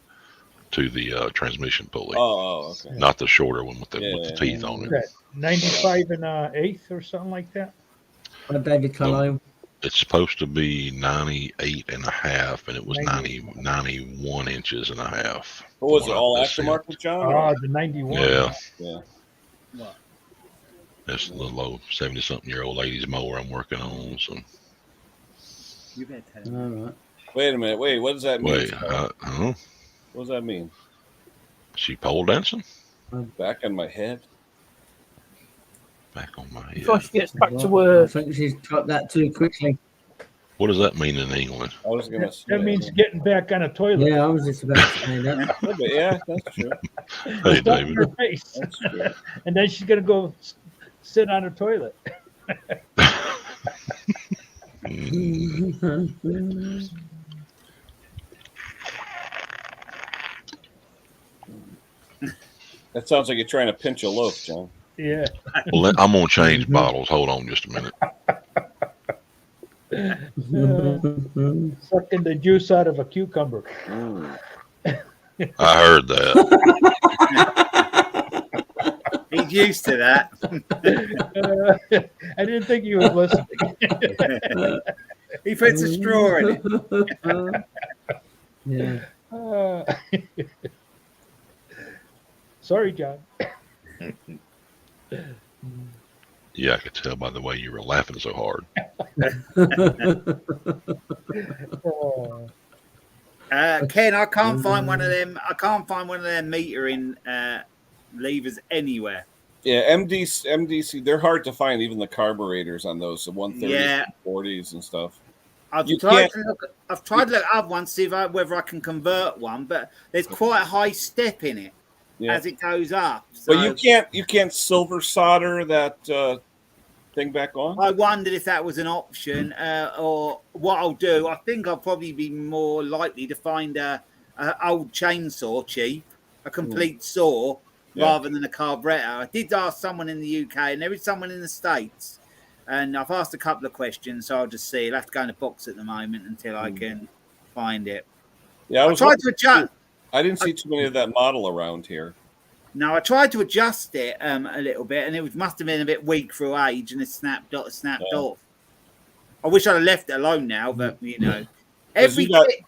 to the transmission pulley.
Oh, okay.
Not the shorter one with the teeth on it.
That 95 and an eighth or something like that.
David Carlisle.
It's supposed to be 98.5, and it was 91 inches and a half.
What was it? All aftermarket, John?
Oh, the 91.
Yeah.
What?
It's a little old 70-something-year-old lady's mower I'm working on. So.
You better tell him.
All right.
Wait a minute. Wait, what does that mean?
Wait,
What does that mean?
She pole dancing?
Back on my head?
Back on my head.
Before she gets back to
I
work.
think she's got that too quickly.
What does that mean in England?
I was gonna say
That means getting back on a toilet.
Yeah, I was just about to say that.
Yeah, that's true.
Hey, David.
Her face.
That's true.
And then she's gonna go sit on a toilet.
That sounds like you're trying to pinch a loaf, John.
Yeah.
Well, I'm going to change bottles. Hold on just a minute.
Sucking the juice out of a cucumber.
I heard that.
He's used to that.
I didn't think he was listening.
He puts a straw in it.
Yeah.
Sorry, John.
Yeah, I could tell by the way you were laughing so hard.
Ken, I can't find one of them. I can't find one of them metering levers anywhere.
Yeah, MDC, they're hard to find, even the carburetors on those, the 130s, 40s and stuff.
I've tried to look at other ones, see whether I can convert one, but there's quite a high step in it as it goes up. So
But you can't silver solder that thing back on?
I wondered if that was an option, or what I'll do. I think I'll probably be more likely to find a old chainsaw cheap, a complete saw, rather than a carburetor. I did ask someone in the UK, and there is someone in the States, and I've asked a couple of questions, so I'll just see. I'll have to go in a box at the moment until I can find it.
Yeah,
I tried to adjust.
I didn't see too many of that model around here.
No, I tried to adjust it a little bit, and it must have been a bit weak through age, and it snapped off. I wish I'd have left it alone now, but you know,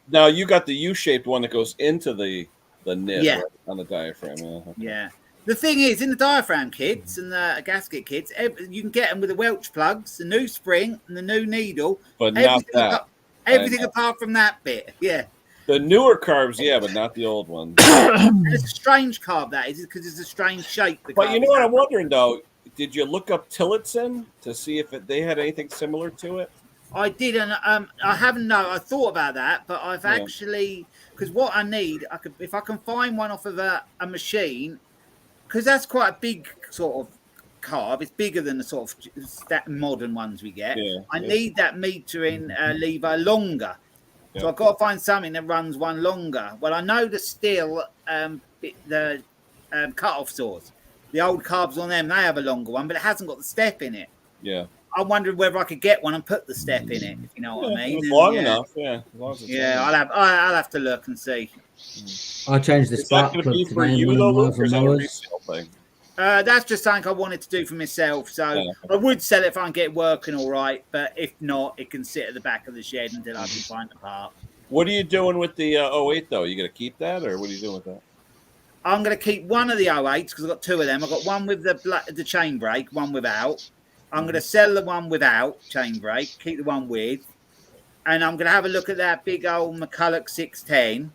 now you got the U-shaped one that goes into the nib right, on the diaphragm.
Yeah. The thing is, in the diaphragm kits and the gasket kits, you can get them with the Welch plugs, the new spring, and the new needle.
But not that.
Everything apart from that bit. Yeah.
The newer carbs, yeah, but not the old ones.
It's a strange carb, that is, because it's a strange shape.
But you know what I'm wondering, though? Did you look up Tillotson to see if they had anything similar to it?
I did, and I haven't. No, I thought about that, but I've actually, because what I need, if I can find one off of a machine, because that's quite a big sort of carb. It's bigger than the sort of modern ones we get. I need that metering lever longer. So I've got to find something that runs one longer. Well, I know the steel, the cut-off saws, the old carbs on them, they have a longer one, but it hasn't got the step in it.
Yeah.
I'm wondering whether I could get one and put the step in it, if you know what I mean.
It's long enough, As long as it's long enough.
I'll have to look and see.
I changed the spark plug today in one of my mowers.
That's just something I wanted to do for myself. So I would sell it if I can get it working all right. But if not, it can sit at the back of the shed until I can find the part.
What are you doing with the 08, though? Are you going to keep that, or what are you doing with that?
I'm going to keep one of the 08s because I've got two of them. I've got one with the chain brake, one without. I'm going to sell the one without chain brake, keep the one with. And I'm going to have a look at that big old McCulloch 610.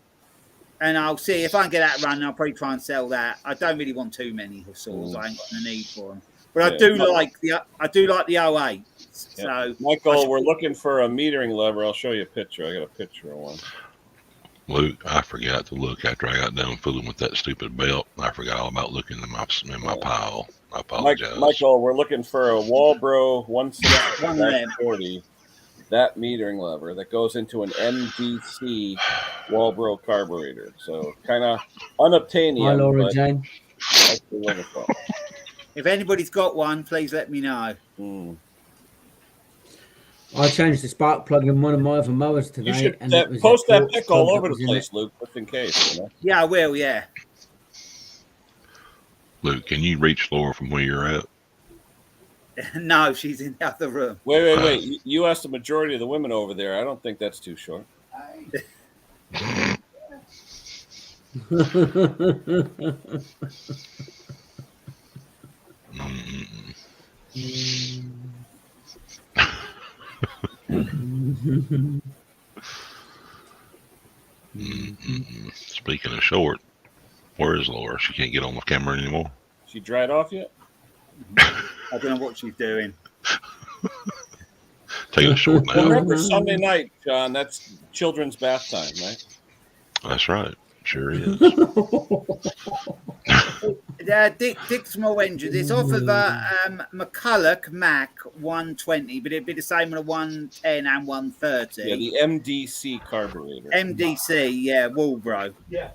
And I'll see if I can get that running. I'll probably try and sell that. I don't really want too many saws. I ain't got the need for them. But I do like the 08. So
Michael, we're looking for a metering lever. I'll show you a picture. I got a picture of one.
Luke, I forgot to look after I got done fooling with that stupid belt. I forgot all about looking in my pile. I apologize.
Michael, we're looking for a Walbro 160-40. That metering lever that goes into an MDC Walbro carburetor. So kind of unobtainium.
Hi, Laura Jane.
If anybody's got one, please let me know.
I changed the spark plug in one of my other mowers
You
today,
should
and it was
post
a
that
quartz
pic
plug
all
that
over the
was in
place,
it.
Luke, just in case. You know?
Yeah, I will. Yeah.
Luke, can you reach Laura from where you're at?
No, she's in the other room.
Wait. You asked the majority of the women over there. I don't think that's too short.
Speaking of short, where is Laura? She can't get on the camera anymore.
She dried off yet?
I don't know what she's doing.
Taking a short nap.
Remember, Sunday night, John, that's children's bath time, right?
That's right. Sure is.
Dick Small Engines. It's off of McCulloch Mac 120, but it'd be the same on a 110 and 130.
Yeah, the MDC carburetor.
MDC, yeah, Walbro.
Yeah.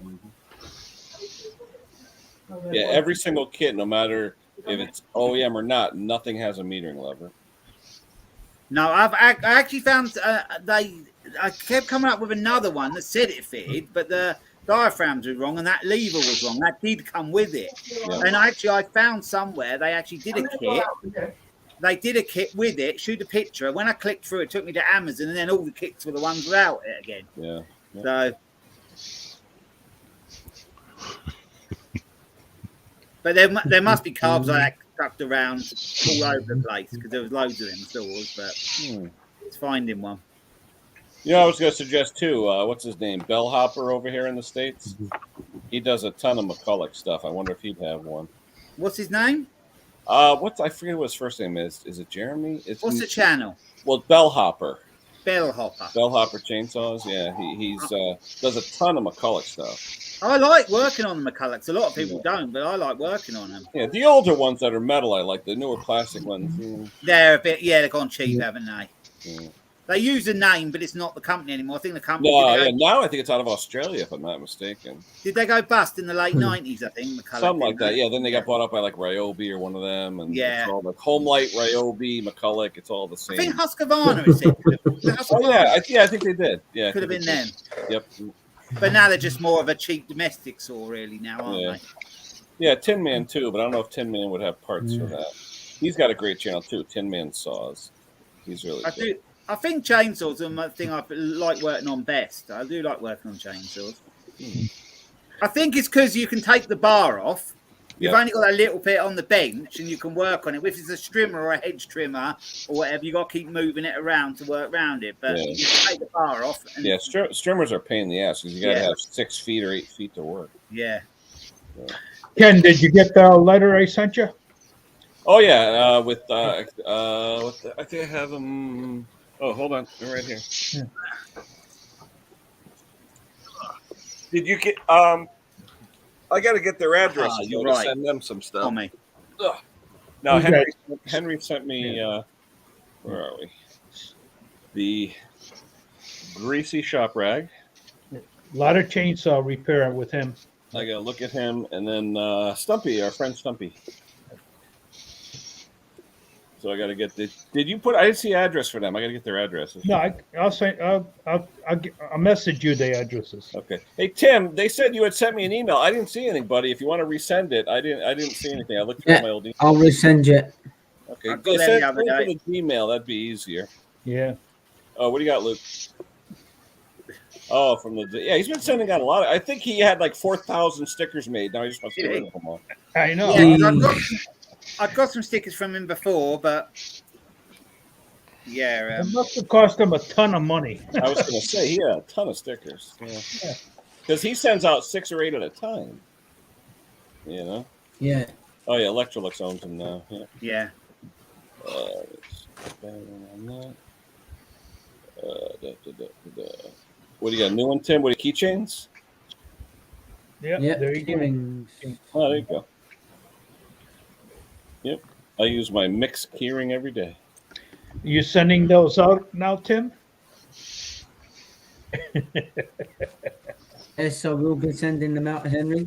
Yeah, every single kit, no matter if it's OEM or not, nothing has a metering lever.
No, I actually found I kept coming up with another one that said it fitted, but the diaphragms were wrong and that lever was wrong. That did come with it.
Yeah.
And actually, I found somewhere they actually did a kit. They did a kit with it, shoot a picture. When I clicked through, it took me to Amazon, and then all the kits were the ones without it again.
Yeah.
So, but there must be carbs like that tucked around all over the place because there was loads of them stores, but it's finding one.
You know, I was going to suggest too. What's his name? Bellhopper over here in the States. He does a ton of McCulloch stuff. I wonder if he'd have one.
What's his name?
I forget what his first name is. Is it Jeremy?
What's the channel?
Well, Bellhopper.
Bellhopper.
Bellhopper chainsaws. Yeah, he's does a ton of McCulloch stuff.
I like working on the McCullochs. A lot of people don't, but I like working on them.
Yeah, the older ones that are metal, I like. The newer classic ones.
They're a bit, they've gone cheap, haven't they?
Yeah.
They use the name, but it's not the company anymore. I think the company.
Now I think it's out of Australia, if I'm not mistaken.
Did they go bust in the late 90s? I think McCulloch.
Something like that. Yeah. Then they got bought up by like Ryobi or one of them, and
yeah,
it's all like Homelight, Ryobi, McCulloch. It's all the same.
I think Husqvarna is it.
I think they did. Yeah,
could have been them.
Yep.
But now they're just more of a cheap domestic saw, really. Now, aren't they?
Yeah, Tin Man too, but I don't know if Tin Man would have parts for that. He's got a great channel too. Tin Man Saws. He's really good.
I think chainsaws are the thing I like working on best. I do like working on chainsaws. I think it's because you can take the bar off. You've only got a little bit on the bench, and you can work on it. If it's a strimmer or a hedge trimmer or whatever, you got to keep moving it around to work around it. But you can take the bar off. And
strimmers are a pain in the ass because you got to have 6 feet or 8 feet to work.
Yeah.
Ken, did you get the letter I sent you?
Oh yeah, I think I have them. Oh, hold on, they're right here. Yeah. Did you get? I got to get their address.
You're right.
Send them some stuff.
Call me.
No, Henry sent me. Where are we? The greasy shop rag.
A lot of chainsaw repair with him.
I got to look at him, and then Stumpy, our friend Stumpy. So I got to get the. Did you put? I didn't see address for them. I got to get their addresses.
No, I'll say I'll message you the addresses.
Okay. Hey Tim, they said you had sent me an email. I didn't see anything, buddy. If you want to resend it, I didn't see anything. I looked through my old email.
I'll resend you.
Okay. Send it to the Gmail. That'd be easier.
Yeah.
Oh, what do you got, Luke? Oh, from the he's been sending out a lot. I think he had like 4,000 stickers made. Now he just wants to get rid of them all.
I know.
Yeah, I've got some stickers from him before, but yeah,
it must have cost him a ton of money.
I was going to say he had a ton of stickers. Yeah, because he sends out 6 or 8 at a time. You know.
Yeah.
Oh yeah, Electrolux owns them now. Yeah. What do you got? New one, Tim? What are keychains?
Yeah. There you go.
Oh, there you go. Yep, I use my mixed keyring every day.
You sending those out now, Tim?
Yes, so we'll be sending them out, Henry.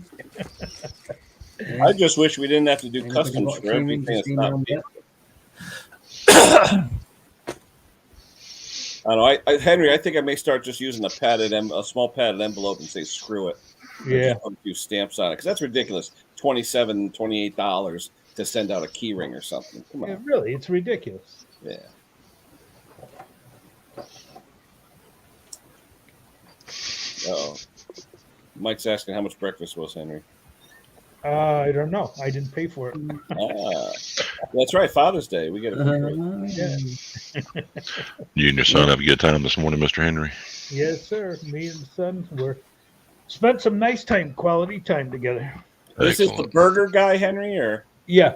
I just wish we didn't have to do customs for everything. I don't know. Henry, I think I may start just using a small padded envelope and say screw it.
Yeah.
Just put a few stamps on it because that's ridiculous. $27, $28 to send out a key ring or something. Come on.
Yeah, really, it's ridiculous.
Yeah. Oh, Mike's asking how much breakfast was, Henry.
I don't know. I didn't pay for it.
That's right. Father's Day. We get a free
Yeah.
You and your son have a good time this morning, Mr. Henry?
Yes, sir. Me and the son spent some nice time, quality time together.
This is the burger guy, Henry, or
Yeah.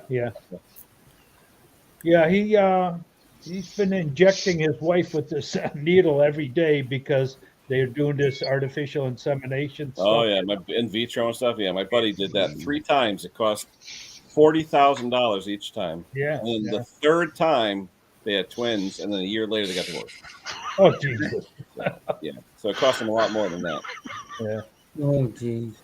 He's been injecting his wife with this needle every day because they're doing this artificial insemination stuff.
Oh yeah, my in vitro and stuff. Yeah, my buddy did that 3 times. It cost $40,000 each time.
Yeah.
And then the third time they had twins, and then a year later they got divorced.
Oh Jesus.
Yeah, so it cost them a lot more than that.
Yeah.
Oh, jeez.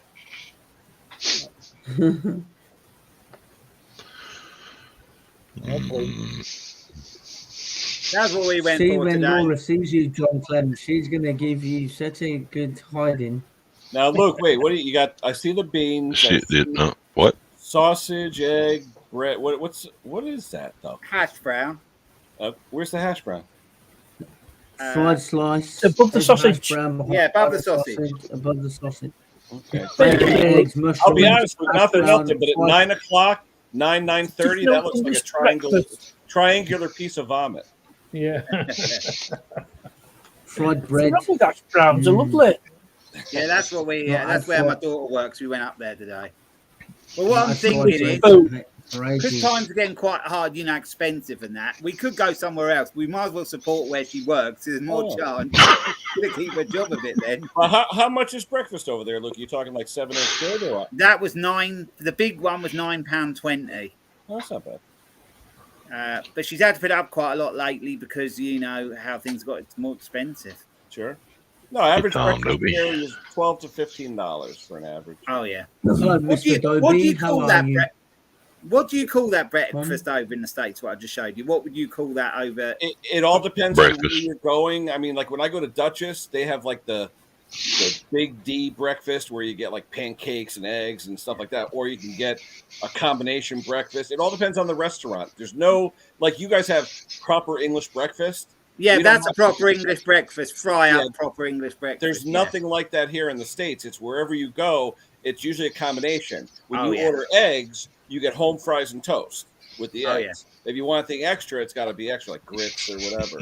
That's what we went
See,
for
when
today.
Laura sees you, John Clem, she's going to give you such a good hiding.
Now, Luke, wait, what do you got? I see the beans.
Shit, what?
Sausage, egg, bread. What is that though?
Hash brown.
Where's the hash brown?
Fried slice.
Above the sausage.
Yeah, above the sausage.
Above the sausage.
Okay.
Eggs,
I'll be
mushrooms,
honest with nothing else, but at 9 o'clock, 9:30, that looks like a triangular piece of vomit.
Yeah.
fried bread.
Lovely hash browns are lovely.
Yeah, that's what we.
No,
that's
I
where my
thought-
daughter works. We went up there today. Well, what I'm
I
thinking
fried
is,
bread for
because
ages.
times are getting quite hard, expensive and that, we could go somewhere else. We might as well support where she works. There's more chance to keep her job a bit then.
Well, how much is breakfast over there, Luke? You talking like 7 or 8 or what?
That was £9. The big one was £9.20.
Oh, that's not bad.
But she's had to put it up quite a lot lately because you know how things got. It's more expensive.
Sure. No, average
Tom,
breakfast
Dobie.
here is $12 to $15 for an average.
Oh yeah.
Hello,
What do
Mr. Dobie. How
call
are
that?
you?
What do you call that breakfast over in the States? What I just showed you. What would you call that over?
It all depends on
Breakfast.
where you're going. I mean, like when I go to Duchess, they have like the big D breakfast where you get like pancakes and eggs and stuff like that, or you can get a combination breakfast. It all depends on the restaurant. There's no, like, you guys have proper English breakfast.
Yeah,
We don't
that's a
have
proper English breakfast. Fry up proper English breakfast.
There's nothing like that here in the States. It's wherever you go, it's usually a combination. When you order eggs, you get home fries and toast with the eggs. If you want anything extra, it's got to be extra, like grits or whatever.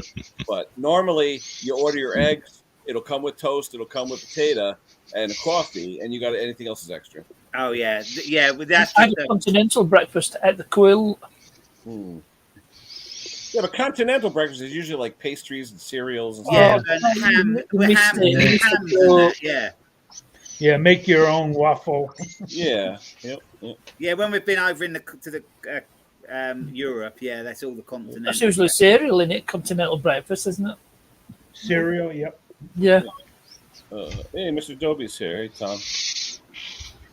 But normally, you order your eggs, it'll come with toast, it'll come with potato and coffee, and you got anything else is extra.
Oh yeah, yeah. With that,
I had a continental breakfast at the Quill.
Yeah, but continental breakfast is usually like pastries and cereals and
yeah,
stuff.
and ham, with hams and that, yeah.
Yeah, make your own waffle.
Yeah,
Yeah, when we've been over in to Europe, yeah, that's all the continental.
That's usually cereal in it, continental breakfast, isn't it?
Cereal, yep.
Yeah.
Hey, Mr. Dobie's here. Hey, Tom.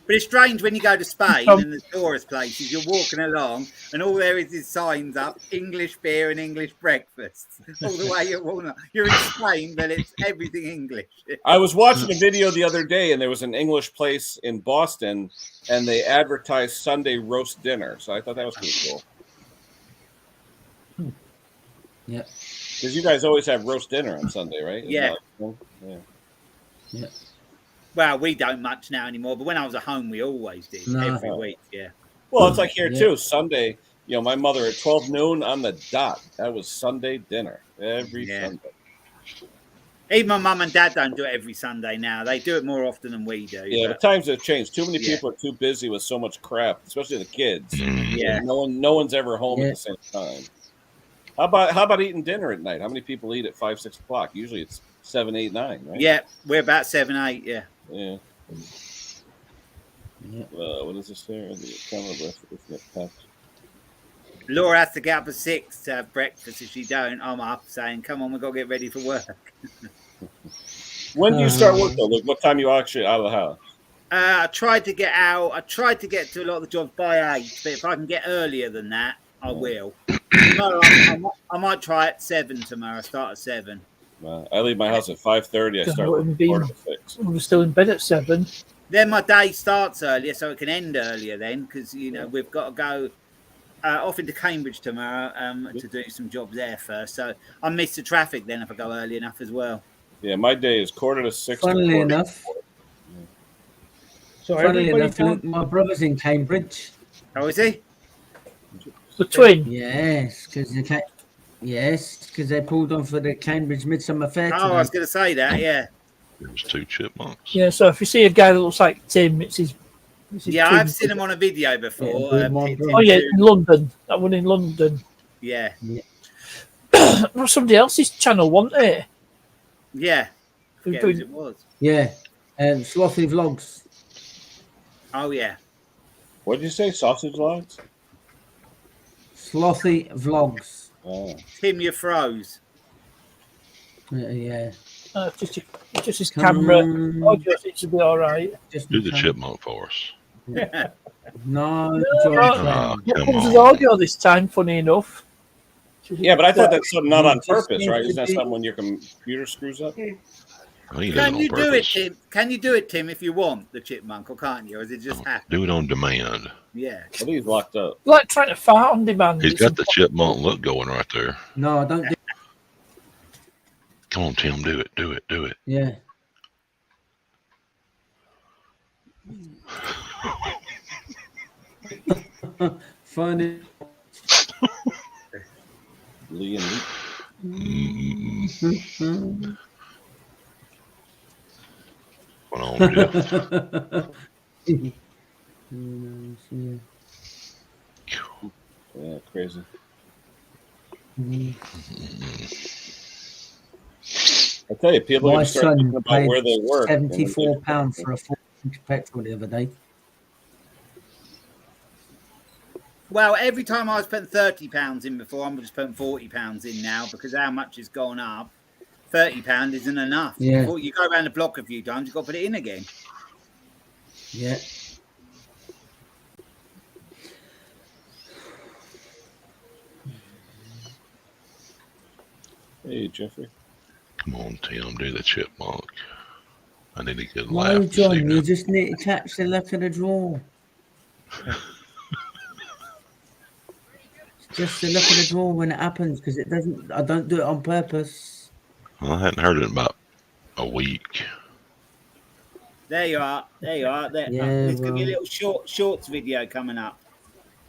But it's strange when you go to Spain and the tourist places, you're walking along and all there is signs up, English beer and English breakfast. All the way you're walking. You're in Spain, but it's everything English.
I was watching a video the other day, and there was an English place in Boston, and they advertised Sunday roast dinner. So I thought that was pretty cool.
Yeah.
Because you guys always have roast dinner on Sunday, right?
Yeah.
Yeah.
Well, we don't much now anymore, but when I was at home, we always did every week. Yeah.
Well, it's like here too. Sunday, my mother at 12 noon on the dot. That was Sunday dinner every Sunday.
Even my mum and dad don't do it every Sunday now. They do it more often than we do.
Yeah, but times have changed. Too many people are too busy with so much crap, especially the kids.
Yeah.
No one's ever home at the same time. How about eating dinner at night? How many people eat at 5, 6 o'clock? Usually it's 7, 8, 9, right?
Yeah, we're about 7, 8. Yeah.
Yeah. What is this there?
Laura has to get up at 6 to have breakfast. If she don't, I'm up saying, "Come on, we've got to get ready for work."
When do you start work though? Like, what time you actually out of the house?
I tried to get out. I tried to get to a lot of the jobs by 8, but if I can get earlier than that, I will. Tomorrow, I might try at 7 tomorrow. Start at 7.
I leave my house at 5:30. I start work at 6.
We're still in bed at 7.
Then my day starts earlier, so it can end earlier then, because we've got to go off into Cambridge tomorrow to do some jobs there first. So I miss the traffic then if I go early enough as well.
Yeah, my day is 5:45.
Funnily enough.
So
Funnily enough, Luke, my brother's in Cambridge.
How is he?
The twin?
Yes, because they pulled on for the Cambridge Midsummer Fair today.
Oh, I was going to say that, yeah.
There's 2 chipmunks.
Yeah, so if you see a guy that looks like Tim, it's his
Yeah,
twin.
I've seen him on a video before.
Oh, yeah, in London. That one in London.
Yeah.
Well, somebody else's channel, wasn't it?
Yeah.
Yeah,
it was.
Yeah, Slothy Vlogs.
Oh, yeah.
What did you say? Sausage logs?
Slothy Vlogs.
Oh.
Tim, you froze.
Yeah.
Just his camera. Audio seems to be all right.
Do the chipmunk for us.
No,
It was audio this time, funny enough.
Yeah, but I thought that's something not on purpose, right? Isn't that something when your computer screws up?
Can you do it, Tim? Can you do it, Tim, if you want the chipmunk, or can't you? Or is it just happen?
Do it on demand.
Yeah.
I think he's locked up.
Like trying to fart on demand.
He's got the chipmunk look going right there.
No, I don't do
Come on, Tim, do it.
Yeah. Funny.
Lee and Lee.
What on, Jeff?
Yeah, crazy. I tell you, people
My
are start thinking
son
about
paid
where they work.
£74 for a full tank of petrol the other day.
Well, every time I spent £30 in before, I'm just putting £40 in now because how much has gone up. £30 isn't enough.
Yeah.
Before you go around the block a few times, you've got to put it in again.
Yeah.
Hey, Jeffrey.
Come on, Tim, do the chipmunk. I need a good
No,
laugh. this
John,
evening.
you just need to catch the luck of the draw. It's just the luck of the draw when it happens, because it doesn't. I don't do it on purpose.
Well, I hadn't heard it in about a week.
There you are. There you are. There.
Yeah,
There's going to be a
well.
little shorts video coming up.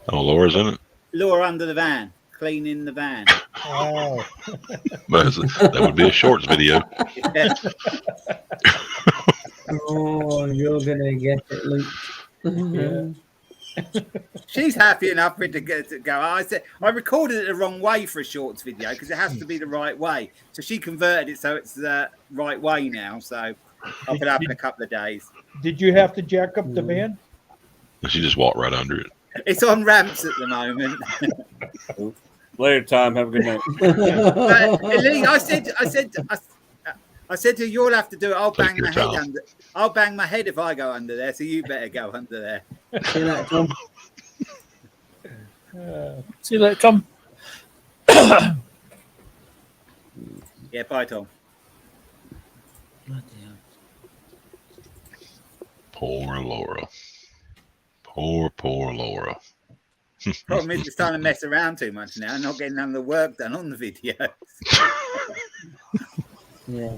Oh, Laura's in it?
Laura under the van, cleaning the van.
Oh.
That would be a shorts video.
Yeah.
Oh, you're gonna get it, Luke.
She's happy enough for it to go. I said I recorded it the wrong way for a shorts video because it has to be the right way. So she converted it so it's the right way now. So I'll put it up in a couple of days.
Did you have to jack up the van?
She just walked right under it.
It's on ramps at the moment.
Later, Tom. Have a good night.
Lee, I said to you, you'll have to do it. I'll
Take
bang
your
my head
time.
under. I'll bang my head if I go under there. So you better go under there.
See that, Tom?
See you later, Tom.
Yeah, bye, Tom.
Bloody hell.
Poor Laura. Poor Laura.
Problem is, it's starting to mess around too much now. Not getting none of the work done on the video.
Yeah.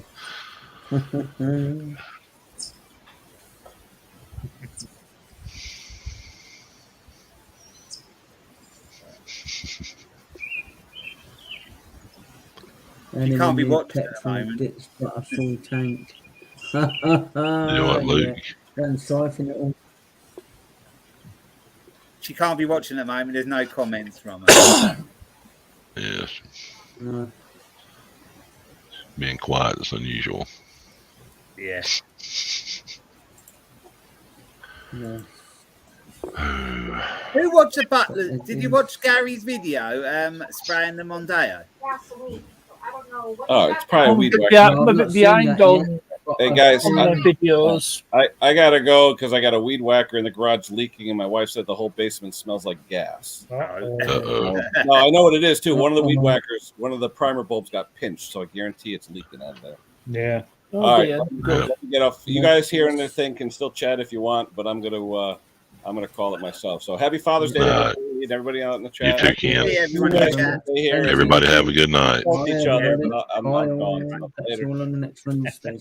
You can't be watching at the moment.
Bits, but a full tank.
You know what, Luke?
Don't siphon it all.
She can't be watching at the moment. There's no comments from her.
Yes.
No.
Being quiet is unusual.
Yeah.
No.
Who watched the Butler? Did you watch Gary's video spraying the Mondeo?
Oh, it's probably a weed
I'm
whacker.
a bit behind on.
Hey guys,
on their videos.
I gotta go because I got a weed whacker in the garage leaking, and my wife said the whole basement smells like gas.
Uh-oh.
No, I know what it is too. One of the weed whackers, one of the primer bulbs got pinched, so I guarantee it's leaking out there.
Yeah.
Oh,
All right,
dear.
let me get off. You guys here in the thing can still chat if you want, but I'm gonna call it myself. So happy Father's Day to everybody out in the
You
chat.
too, Ken.
Yeah, everyone in the chat.
Stay here.
Everybody have a good night.
Each other. I'm
Bye,
gone.
catch
Later.
you all on the next Wednesday.